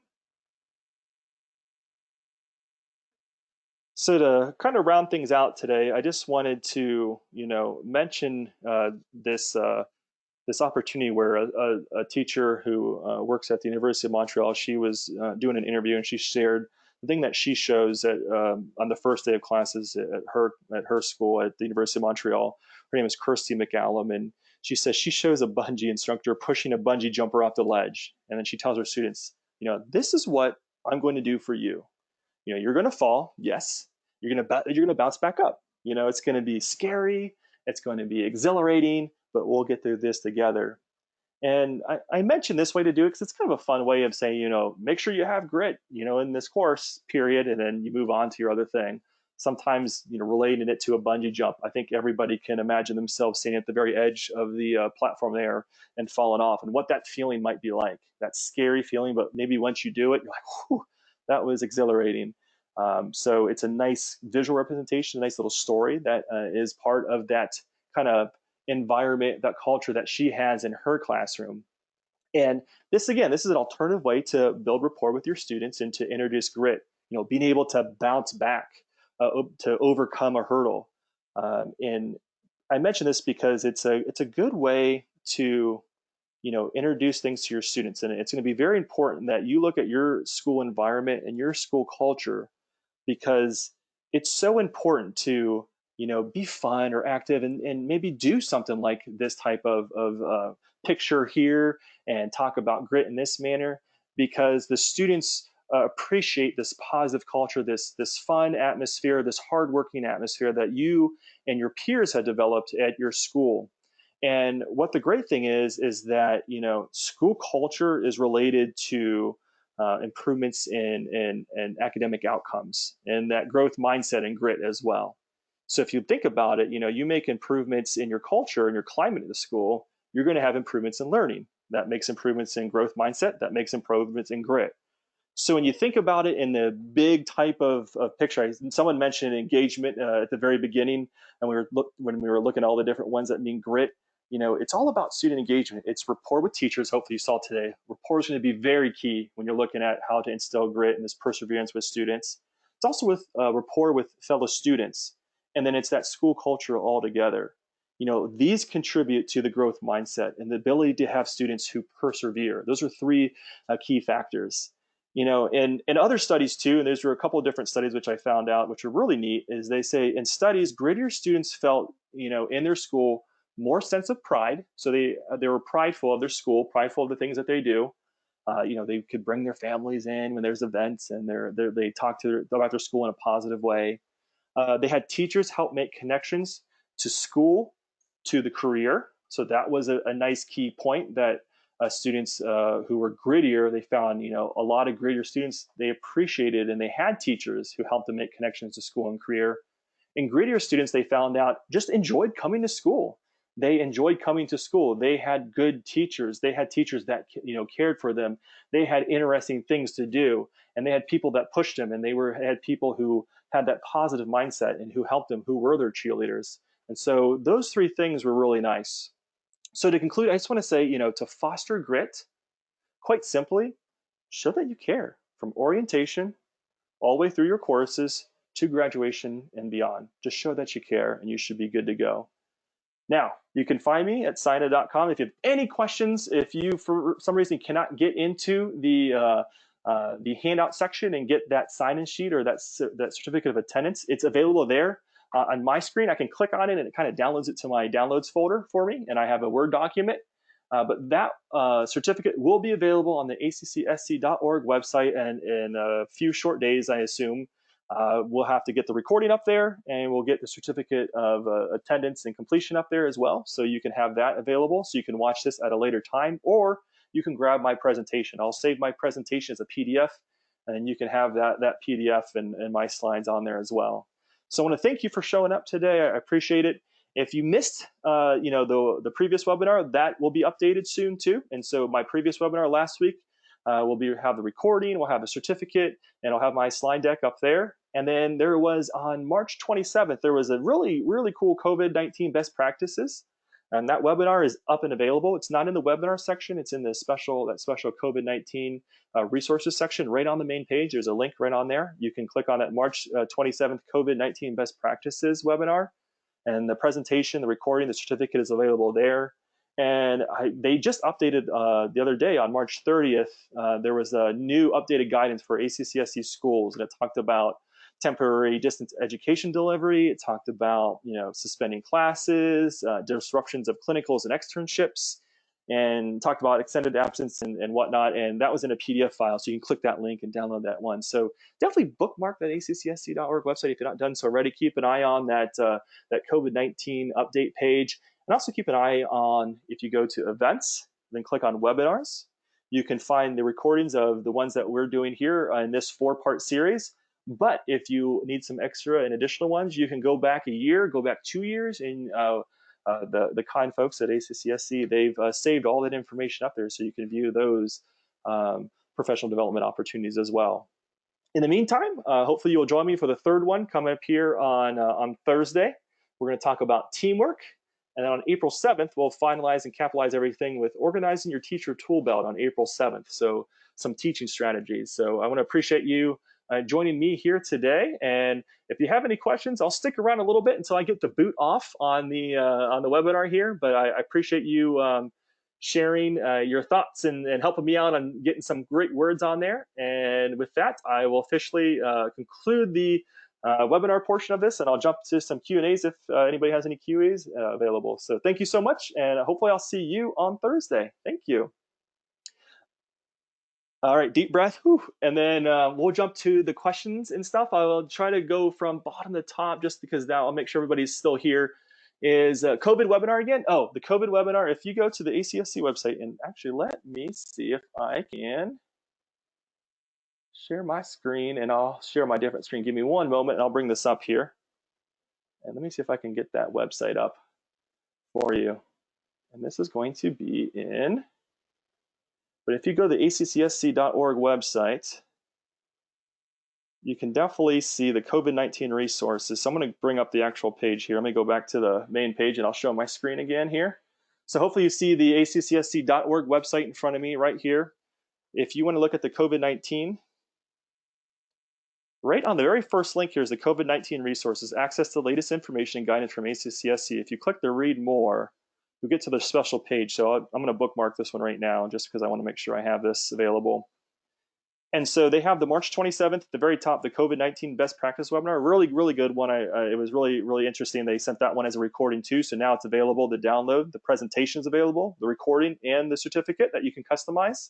So to kind of round things out today, I just wanted to, mention this opportunity where a teacher who works at the University of Montreal, she was doing an interview, and she shared the thing that she shows at on the first day of classes at her school at the University of Montreal. Her name is Kirsty McCallum, and she says she shows a bungee instructor pushing a bungee jumper off the ledge, and then she tells her students, this is what I'm going to do for you. You're going to fall, yes. You're going to bounce back up. It's going to be scary. It's going to be exhilarating, but we'll get through this together. And I mentioned this way to do it because it's kind of a fun way of saying, make sure you have grit, in this course period, and then you move on to your other thing. Sometimes, relating it to a bungee jump, I think everybody can imagine themselves sitting at the very edge of the platform there and falling off, and what that feeling might be like. That scary feeling, but maybe once you do it, you're like, whew, that was exhilarating. So it's a nice visual representation, a nice little story that is part of that kind of environment, that culture that she has in her classroom. And this is an alternative way to build rapport with your students and to introduce grit, being able to bounce back, to overcome a hurdle. And I mention this because it's a good way to introduce things to your students. And it's going to be very important that you look at your school environment and your school culture, because it's so important to be fun or active, and maybe do something like this type of picture here and talk about grit in this manner, because the students appreciate this positive culture, this fun atmosphere, this hardworking atmosphere that you and your peers have developed at your school. And what the great thing is that school culture is related to improvements in academic outcomes, and that growth mindset and grit as well. So if you think about it, you make improvements in your culture and your climate in the school, you're going to have improvements in learning. That makes improvements in growth mindset. That makes improvements in grit. So when you think about it in the big type of picture, someone mentioned engagement at the very beginning, and when we were looking at all the different ones that mean grit. It's all about student engagement. It's rapport with teachers. Hopefully you saw today. Rapport is going to be very key when you're looking at how to instill grit and this perseverance with students. It's also with rapport with fellow students. And then it's that school culture altogether. These contribute to the growth mindset and the ability to have students who persevere. Those are three key factors. in other studies too, and there's a couple of different studies which I found out, which are really neat, is they say in studies, grittier students felt, in their school more sense of pride. So they were prideful of their school, prideful of the things that they do. They could bring their families in when there's events, and they talk about their school in a positive way. They had teachers help make connections to school, to the career. So that was a nice key point that students who were grittier, they found, a lot of grittier students, they appreciated and they had teachers who helped them make connections to school and career. And grittier students, they found out, just enjoyed coming to school. They enjoyed coming to school. They had good teachers. They had teachers that cared for them. They had interesting things to do, and they had people that pushed them. And had people who had that positive mindset and who helped them, who were their cheerleaders. And so those three things were really nice. So to conclude, I just want to say, to foster grit, quite simply, show that you care from orientation all the way through your courses to graduation and beyond. Just show that you care, and you should be good to go. Now, you can find me at Cyanna.com. If you have any questions, if you, for some reason, cannot get into the handout section and get that sign-in sheet or that certificate of attendance, it's available there. On my screen, I can click on it and it kind of downloads it to my downloads folder for me, and I have a Word document. But that certificate will be available on the accsc.org website, and in a few short days, I assume. We'll have to get the recording up there, and we'll get the certificate of attendance and completion up there as well. So you can have that available, so you can watch this at a later time, or you can grab my presentation. I'll save my presentation as a PDF, and then you can have that PDF and my slides on there as well. So I want to thank you for showing up today. I appreciate it. If you missed, the previous webinar, that will be updated soon too. And so my previous webinar last week, we'll have the recording, we'll have the certificate, and I'll have my slide deck up there. And then there was on March 27th, there was a really, really cool COVID-19 best practices. And that webinar is up and available. It's not in the webinar section. It's in that special COVID-19 resources section right on the main page. There's a link right on there. You can click on that March 27th COVID-19 best practices webinar. And the presentation, the recording, the certificate is available there. And they just updated the other day on March 30th, there was a new updated guidance for ACCSC schools, and it talked about temporary distance education delivery. It talked about suspending classes, disruptions of clinicals and externships, and talked about extended absence and whatnot. And that was in a PDF file, so you can click that link and download that one. So definitely bookmark that accsc.org website if you're not done so already. Keep an eye on that COVID-19 update page. And also keep an eye on, if you go to events, then click on webinars. You can find the recordings of the ones that we're doing here in this 4-part series. But if you need some extra and additional ones, you can go back a year, go back 2 years, and the kind folks at ACCSC, they've saved all that information up there so you can view those professional development opportunities as well. In the meantime, hopefully you'll join me for the third one coming up here on Thursday. We're going to talk about teamwork. And then on April 7th, we'll finalize and capitalize everything with organizing your teacher tool belt on April 7th. So some teaching strategies. So I want to appreciate you joining me here today. And if you have any questions, I'll stick around a little bit until I get the boot off on the webinar here. But I appreciate you sharing your thoughts and helping me out on getting some great words on there. And with that, I will officially conclude the webinar portion of this, and I'll jump to some Q&As if anybody has any Q&As available. So thank you so much, and hopefully I'll see you on Thursday. Thank you. All right, deep breath, whew. And then we'll jump to the questions and stuff. I will try to go from bottom to top just because now I'll make sure everybody's still here. Is COVID webinar again? Oh, the COVID webinar, if you go to the ACSC website, and actually let me see if I can share my screen, and I'll share my different screen. Give me one moment and I'll bring this up here. And let me see if I can get that website up for you. And this is going to be in, but if you go to the accsc.org website, you can definitely see the COVID-19 resources. So I'm going to bring up the actual page here. Let me go back to the main page and I'll show my screen again here. So hopefully you see the accsc.org website in front of me right here. If you want to look at the COVID-19, right on the very first link here is the COVID-19 resources, access to the latest information and guidance from ACCSC. If you click the read more, you'll get to the special page. So I'm going to bookmark this one right now just because I want to make sure I have this available. And so they have the March 27th at the very top, the COVID-19 best practice webinar. Really, really good one. It was really, really interesting. They sent that one as a recording too. So now it's available to download. The presentation is available, the recording and the certificate that you can customize.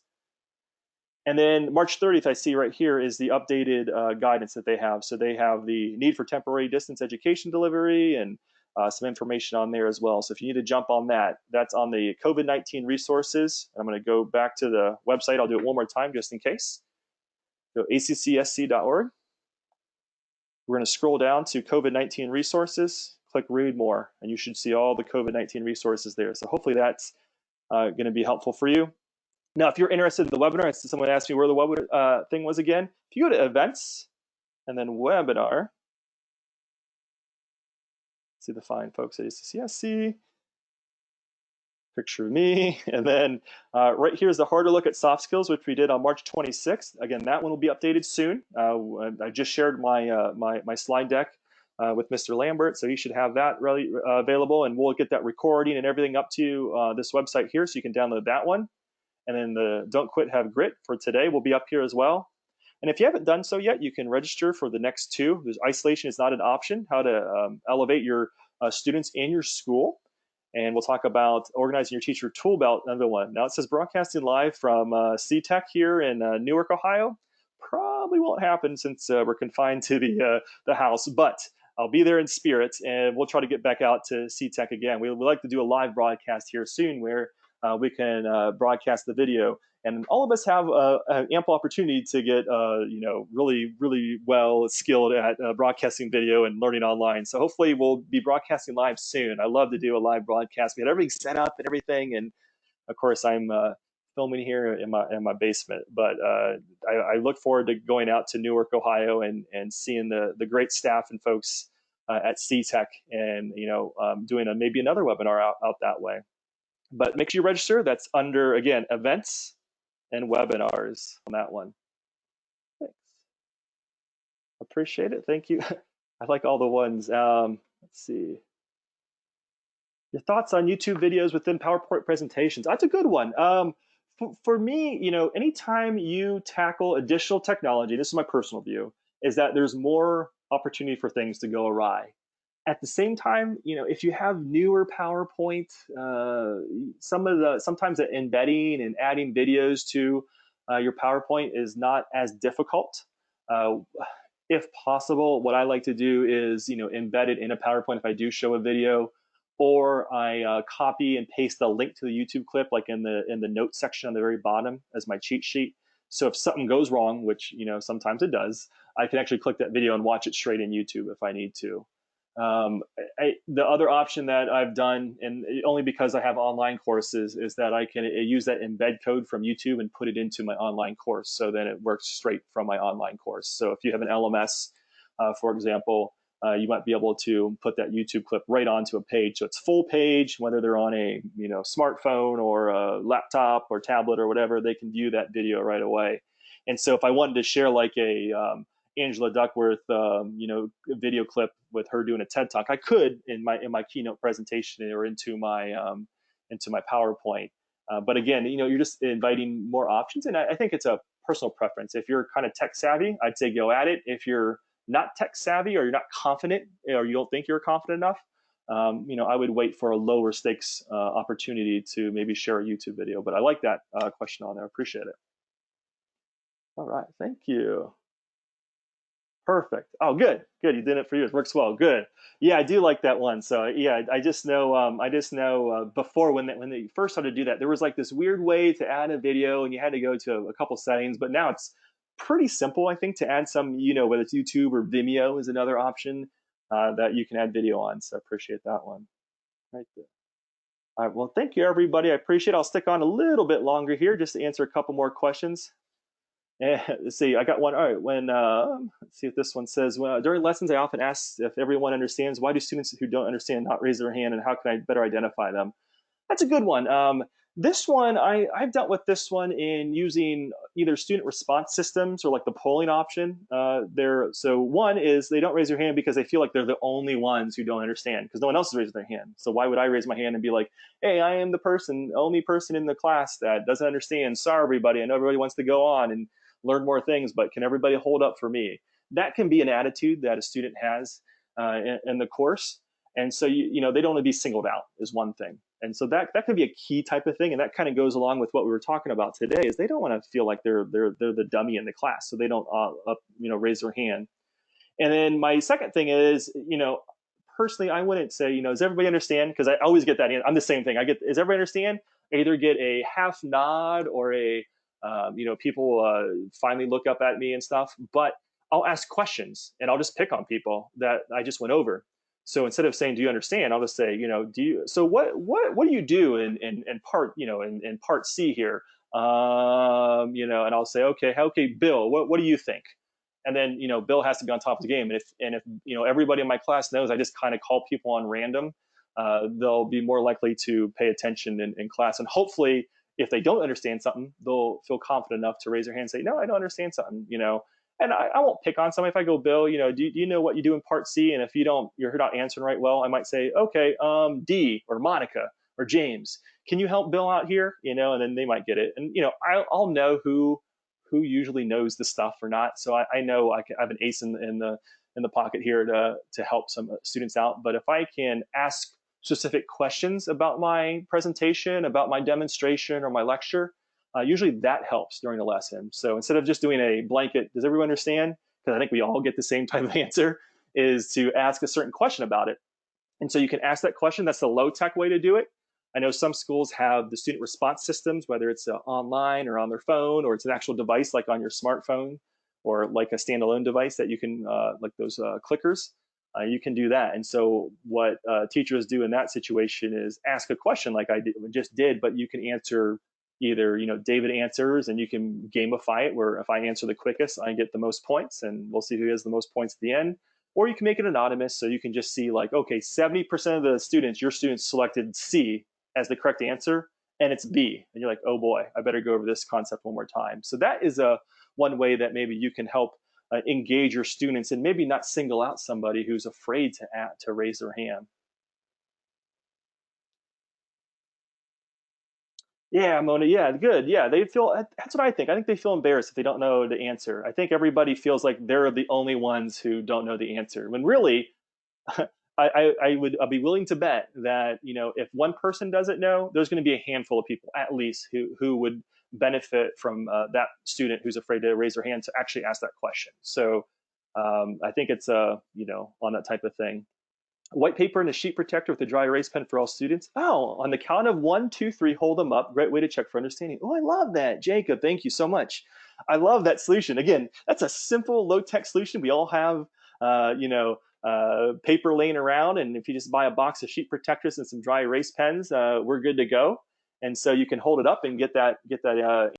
And then March 30th, I see right here is the updated guidance that they have. So they have the need for temporary distance education delivery and some information on there as well. So if you need to jump on that, that's on the COVID-19 resources. I'm going to go back to the website. I'll do it one more time just in case. Go accsc.org. We're going to scroll down to COVID-19 resources, click read more, and you should see all the COVID-19 resources there. So hopefully that's going to be helpful for you. Now, if you're interested in the webinar, someone asked me where the webinar thing was again. If you go to events and then webinar, see the fine folks at ACCSC, picture of me, and then right here is the harder look at soft skills, which we did on March 26th. Again, that one will be updated soon. I just shared my my slide deck with Mr. Lambert, so he should have that really available, and we'll get that recording and everything up to this website here, so you can download that one. And then the Don't Quit, Have Grit for today will be up here as well. And if you haven't done so yet, you can register for the next two. There's isolation is not an option, how to elevate your students in your school. And we'll talk about organizing your teacher tool belt, another one. Now it says broadcasting live from CTech here in Newark, Ohio. Probably won't happen since we're confined to the house, but I'll be there in spirit, and we'll try to get back out to CTech again. We like to do a live broadcast here soon where we can broadcast the video. And all of us have an ample opportunity to get, really, really well skilled at broadcasting video and learning online. So hopefully we'll be broadcasting live soon. I love to do a live broadcast. We had everything set up and everything. And of course, I'm filming here in my basement. But I look forward to going out to Newark, Ohio, and seeing the great staff and folks at CTech, and doing maybe another webinar out that way. But make sure you register. That's under, again, events and webinars on that one. Thanks. Appreciate it. Thank you. I like all the ones. Let's see. Your thoughts on YouTube videos within PowerPoint presentations. That's a good one. For me, anytime you tackle additional technology, this is my personal view, is that there's more opportunity for things to go awry. At the same time, if you have newer PowerPoint, sometimes the embedding and adding videos to your PowerPoint is not as difficult. If possible, what I like to do is, embed it in a PowerPoint if I do show a video, or I copy and paste the link to the YouTube clip, like in the notes section on the very bottom as my cheat sheet. So if something goes wrong, which sometimes it does, I can actually click that video and watch it straight in YouTube if I need to. The other option that I've done, and only because I have online courses, is that I can use that embed code from YouTube and put it into my online course. So then it works straight from my online course. So if you have an LMS, for example, you might be able to put that YouTube clip right onto a page. So it's full page, whether they're on a smartphone or a laptop or tablet or whatever, they can view that video right away. And so if I wanted to share like a Angela Duckworth, video clip with her doing a TED Talk, I could in my keynote presentation or into my PowerPoint. But again, you're just inviting more options, and I think it's a personal preference. If you're kind of tech savvy, I'd say go at it. If you're not tech savvy, or you're not confident, or you don't think you're confident enough, I would wait for a lower stakes opportunity to maybe share a YouTube video. But I like that question on there. Appreciate it. All right, thank you. Perfect. Oh, good. You did it for you. It works well. Good. Yeah, I do like that one. So yeah, I just know before when they first started to do that, there was like this weird way to add a video, and you had to go to a couple settings. But now it's pretty simple, I think, to add some. Whether it's YouTube or Vimeo is another option that you can add video on. So I appreciate that one. Right there. All right. Well, thank you, everybody. I appreciate it. I'll stick on a little bit longer here just to answer a couple more questions. Let's see, I got one. All right, let's see if this one says, well, during lessons, I often ask if everyone understands. Why do students who don't understand not raise their hand, and how can I better identify them? That's a good one. This one, I've dealt with this one in using either student response systems or like the polling option there. So one is they don't raise their hand because they feel like they're the only ones who don't understand, because no one else is raising their hand. So why would I raise my hand and be like, hey, I am the only person in the class that doesn't understand. Sorry, everybody. I know everybody wants to go on. And learn more things, but can everybody hold up for me? That can be an attitude that a student has in the course. And so, they don't want to be singled out is one thing. And so that could be a key type of thing. And that kind of goes along with what we were talking about today is they don't want to feel like they're the dummy in the class. So they don't, raise their hand. And then my second thing is, personally, I wouldn't say, does everybody understand? Because I always get that. I'm the same thing. Does everybody understand? I either get a half nod or people finally look up at me and stuff. But I'll ask questions and I'll just pick on people that I just went over. So instead of saying, "Do you understand?" I'll just say, "Do you?" So what do you do in part, in part C here? And I'll say, "Okay, Bill, what do you think?" And then Bill has to be on top of the game. And if everybody in my class knows I just kind of call people on random, they'll be more likely to pay attention in class. And hopefully, if they don't understand something, they'll feel confident enough to raise their hand and say, "No, I don't understand something." And I won't pick on somebody. If I go, "Bill, do you know what you do in part C?" And if you're not answering right well, I might say, "Okay, D or Monica or James, can you help Bill out here?" And then they might get it. And I'll know who usually knows the stuff or not. So I know I have an ace in the pocket here to help some students out. But if I can ask specific questions about my presentation, about my demonstration or my lecture, usually that helps during the lesson. So instead of just doing a blanket, "Does everyone understand?" Because I think we all get the same type of answer, is to ask a certain question about it. And so you can ask that question. That's the low tech way to do it. I know some schools have the student response systems, whether it's online or on their phone, or it's an actual device like on your smartphone, or like a standalone device that you can, like those clickers. You can do that. And so what teachers do in that situation is ask a question like I just did, but you can answer either, David answers, and you can gamify it where if I answer the quickest, I get the most points, and we'll see who has the most points at the end. Or you can make it anonymous, so you can just see like, okay, 70% of the students, your students selected C as the correct answer, and it's B. And you're like, oh boy, I better go over this concept one more time. So that is one way that maybe you can help engage your students and maybe not single out somebody who's afraid to raise their hand. Yeah, Mona. Yeah, good. Yeah, they feel. That's what I think. I think they feel embarrassed if they don't know the answer. I think everybody feels like they're the only ones who don't know the answer. When really, I'd be willing to bet that if one person doesn't know, there's going to be a handful of people at least who would benefit from that student who's afraid to raise their hand to actually ask that question. So I think it's on that type of thing. White paper and a sheet protector with a dry erase pen for all students. Oh, on the count of 1, 2, 3, hold them up. Great way to check for understanding. Oh, I love that, Jacob. Thank you so much. I love that solution. Again, that's a simple, low-tech solution. We all have, paper laying around, and if you just buy a box of sheet protectors and some dry erase pens, we're good to go. And so you can hold it up and get that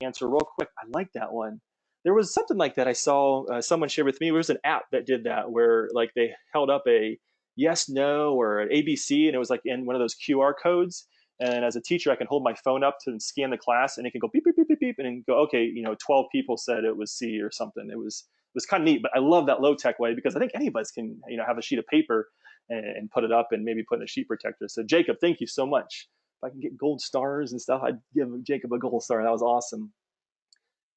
answer real quick. I like that one. There was something like that I saw someone share with me. There was an app that did that where like they held up a yes, no, or an ABC, and it was like in one of those QR codes. And as a teacher, I can hold my phone up to scan the class, and it can go beep beep beep beep beep, and then go, okay, 12 people said it was C or something. It was kind of neat, but I love that low tech way because I think any of us can have a sheet of paper and put it up and maybe put in a sheet protector. So Jacob, thank you so much. If I can get gold stars and stuff, I'd give Jacob a gold star. That was awesome.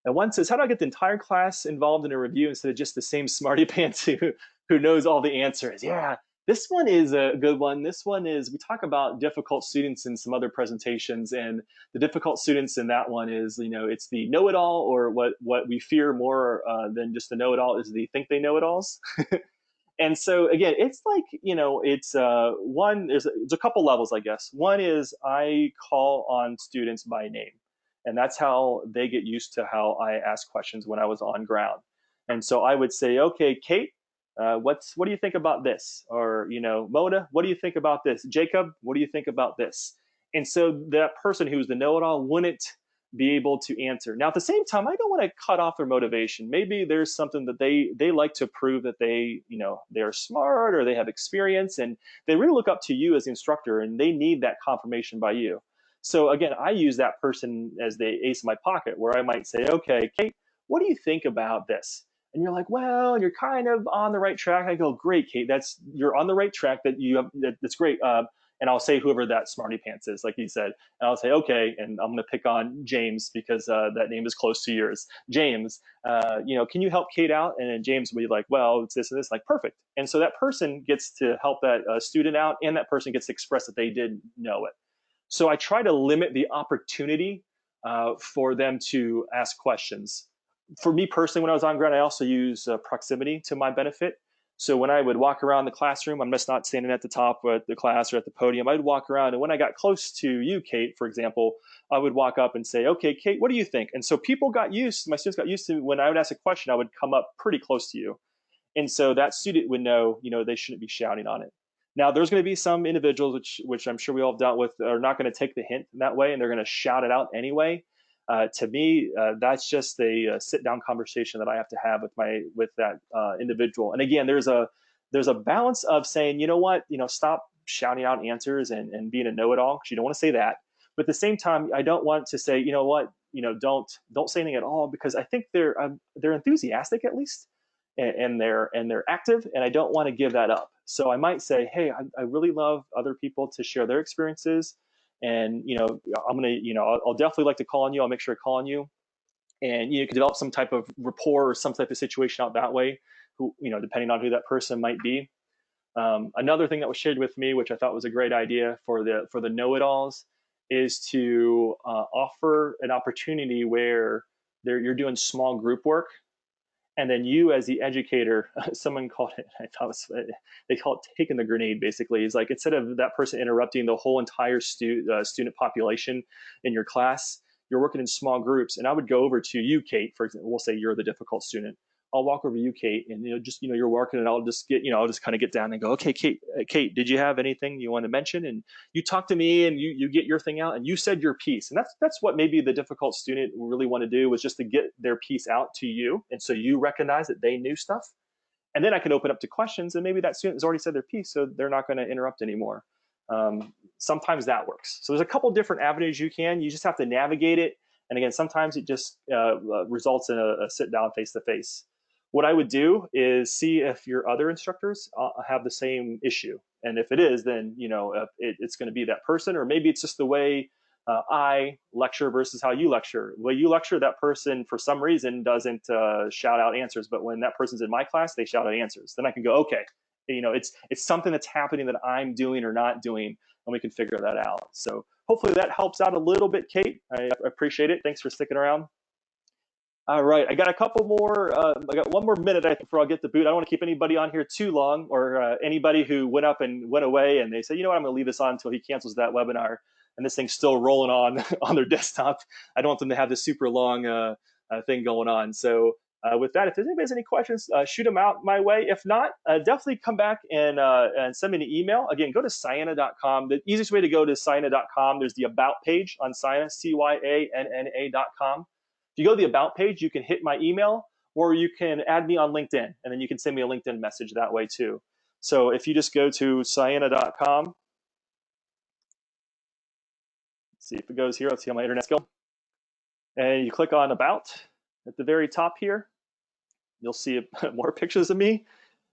And one says, how do I get the entire class involved in a review instead of just the same smarty pants who knows all the answers? Yeah, this one is a good one. This one is, we talk about difficult students in some other presentations, and the difficult students in that one is, it's the know-it-all, or what we fear more than just the know-it-all is the think they know-it-alls. And so again, it's like, it's there's a couple levels, I guess. One is I call on students by name. And that's how they get used to how I ask questions when I was on ground. And so I would say, okay, Kate, what do you think about this? Or, Mona, what do you think about this? Jacob, what do you think about this? And so that person who's the know-it-all wouldn't be able to answer. Now, at the same time, I don't want to cut off their motivation. Maybe there's something that they like to prove that they're smart or they have experience, and they really look up to you as the instructor, and they need that confirmation by you. So again, I use that person as the ace in my pocket, where I might say, okay, Kate, what do you think about this? And you're like, well, you're kind of on the right track. I go, great, Kate, you're on the right track. That's great. and I'll say whoever that smarty pants is, like you said, and I'll say okay, and I'm going to pick on James because that name is close to yours. James, can you help Kate out? And then James will be like, well, it's this and this, like perfect. And so that person gets to help that student out, and that person gets to express that they did know it. So I try to limit the opportunity for them to ask questions. For me personally, when I was on grad, I also use proximity to my benefit. So when I would walk around the classroom, I'm just not standing at the top of the class or at the podium. I'd walk around, and when I got close to you, Kate, for example, I would walk up and say, okay, Kate, what do you think? And so my students got used to when I would ask a question, I would come up pretty close to you. And so that student would know, they shouldn't be shouting on it. Now, there's going to be some individuals, which I'm sure we all have dealt with, are not going to take the hint in that way, and they're going to shout it out anyway. To me, that's just a sit-down conversation that I have to have with that individual. And again, there's a balance of saying, you know what, stop shouting out answers and being a know-it-all, because you don't want to say that. But at the same time, I don't want to say, you know what, don't say anything at all, because I think they're enthusiastic at least, and they're active, and I don't want to give that up. So I might say, hey, I really love other people to share their experiences, and I'll definitely like to call on you. I'll make sure to call on you, and you can develop some type of rapport or some type of situation out that way. Depending on who that person might be. Another thing that was shared with me, which I thought was a great idea for the know-it-alls, is to offer an opportunity where you're doing small group work. And then you, as the educator, someone called it, I thought it was, they call it taking the grenade, basically. It's like, instead of that person interrupting the whole entire student population in your class, you're working in small groups. And I would go over to you, Kate, for example. We'll say you're the difficult student. I'll walk over to you, Kate, and you're working, and I'll just kind of get down and go, okay, Kate, did you have anything you want to mention? And you talk to me, and you get your thing out, and you said your piece. And that's what maybe the difficult student really want to do, was just to get their piece out to you, and so you recognize that they knew stuff. And then I can open up to questions, and maybe that student has already said their piece, so they're not going to interrupt anymore. Sometimes that works. So there's a couple different avenues you just have to navigate it. And again, sometimes it just results in a sit down face to face. What I would do is see if your other instructors have the same issue. And if it is, then it's going to be that person, or maybe it's just the way I lecture versus how you lecture. The way you lecture, that person for some reason doesn't shout out answers, but when that person's in my class, they shout out answers. Then I can go, okay, it's something that's happening that I'm doing or not doing, and we can figure that out. So hopefully that helps out a little bit, Kate. I appreciate it. Thanks for sticking around. All right, I got a couple more. I got one more minute, I think, before I'll get the boot. I don't want to keep anybody on here too long, or anybody who went up and went away and they say, you know what, I'm going to leave this on until he cancels that webinar, and this thing's still rolling on on their desktop. I don't want them to have this super long thing going on. So with that, if anybody has any questions, shoot them out my way. If not, definitely come back and send me an email. Again, go to Cyanna.com. The easiest way to go to Cyanna.com, there's the About page on Cyanna, Cyanna.com. If you go to the About page, you can hit my email, or you can add me on LinkedIn, and then you can send me a LinkedIn message that way too. So if you just go to Cyanna.com, see if it goes here. Let's see how my internet's going. And you click on About at the very top here. You'll see more pictures of me,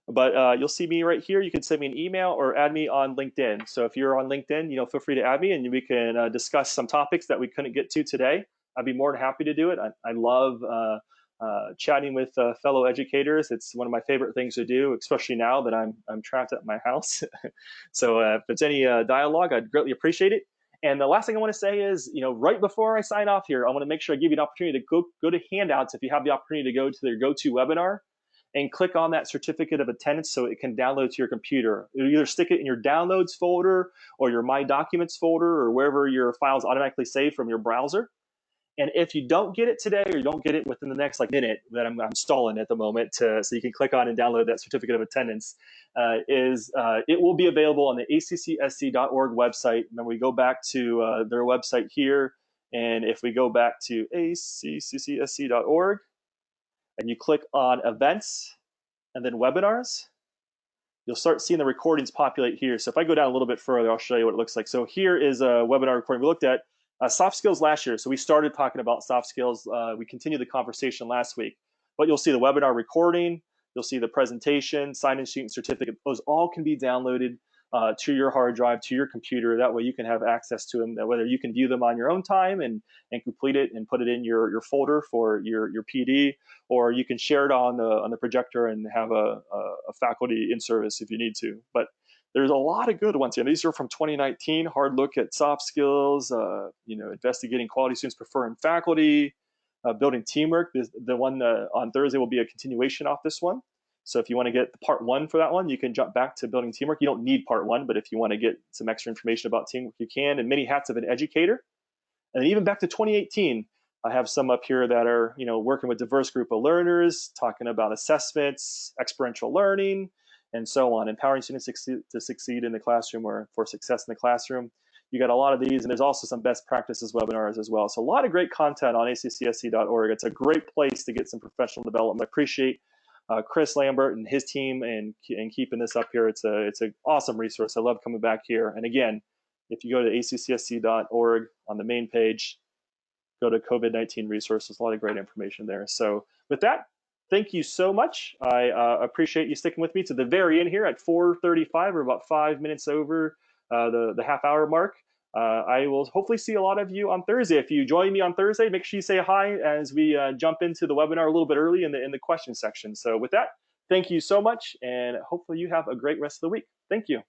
but you'll see me right here. You can send me an email or add me on LinkedIn. So if you're on LinkedIn, feel free to add me, and we can discuss some topics that we couldn't get to today. I'd be more than happy to do it. I love chatting with fellow educators. It's one of my favorite things to do, especially now that I'm trapped at my house. So if it's any dialogue, I'd greatly appreciate it. And the last thing I want to say is, right before I sign off here, I want to make sure I give you an opportunity to go to handouts. If you have the opportunity to go to their GoToWebinar and click on that certificate of attendance so it can download to your computer. You either stick it in your downloads folder or your My Documents folder, or wherever your files automatically save from your browser. And if you don't get it today, or you don't get it within the next minute that I'm stalling at the moment, so you can click on and download that certificate of attendance, it will be available on the accsc.org website. And then we go back to their website here, and if we go back to accsc.org and you click on events and then webinars, you'll start seeing the recordings populate here. So if I go down a little bit further, I'll show you what it looks like. So here is a webinar recording we looked at. Soft skills last year. So we started talking about soft skills. We continued the conversation last week. But you'll see the webinar recording. You'll see the presentation, sign-in sheet, and certificate. Those all can be downloaded to your hard drive, to your computer. That way you can have access to them, whether you can view them on your own time and complete it and put it in your folder for your PD, or you can share it on the projector and have a faculty in service if you need to. But there's a lot of good ones here. These are from 2019. Hard look at soft skills, investigating quality students preferring faculty, building teamwork. The one on Thursday will be a continuation off this one. So if you want to get the part one for that one, you can jump back to building teamwork. You don't need part one, but if you want to get some extra information about teamwork, you can. And many hats of an educator. And even back to 2018, I have some up here that are, working with diverse group of learners, talking about assessments, experiential learning, and so on, empowering students to succeed in the classroom or for success in the classroom. You got a lot of these, and there's also some best practices webinars as well. So a lot of great content on accsc.org. It's a great place to get some professional development. I appreciate Chris Lambert and his team and keeping this up here. It's an awesome resource. I love coming back here. And again, if you go to accsc.org on the main page, go to COVID-19 resources, a lot of great information there. So with that, thank you so much. I appreciate you sticking with me to the very end here at 4:35, or about 5 minutes over the half hour mark. I will hopefully see a lot of you on Thursday. If you join me on Thursday, make sure you say hi as we jump into the webinar a little bit early in the question section. So with that, thank you so much, and hopefully you have a great rest of the week. Thank you.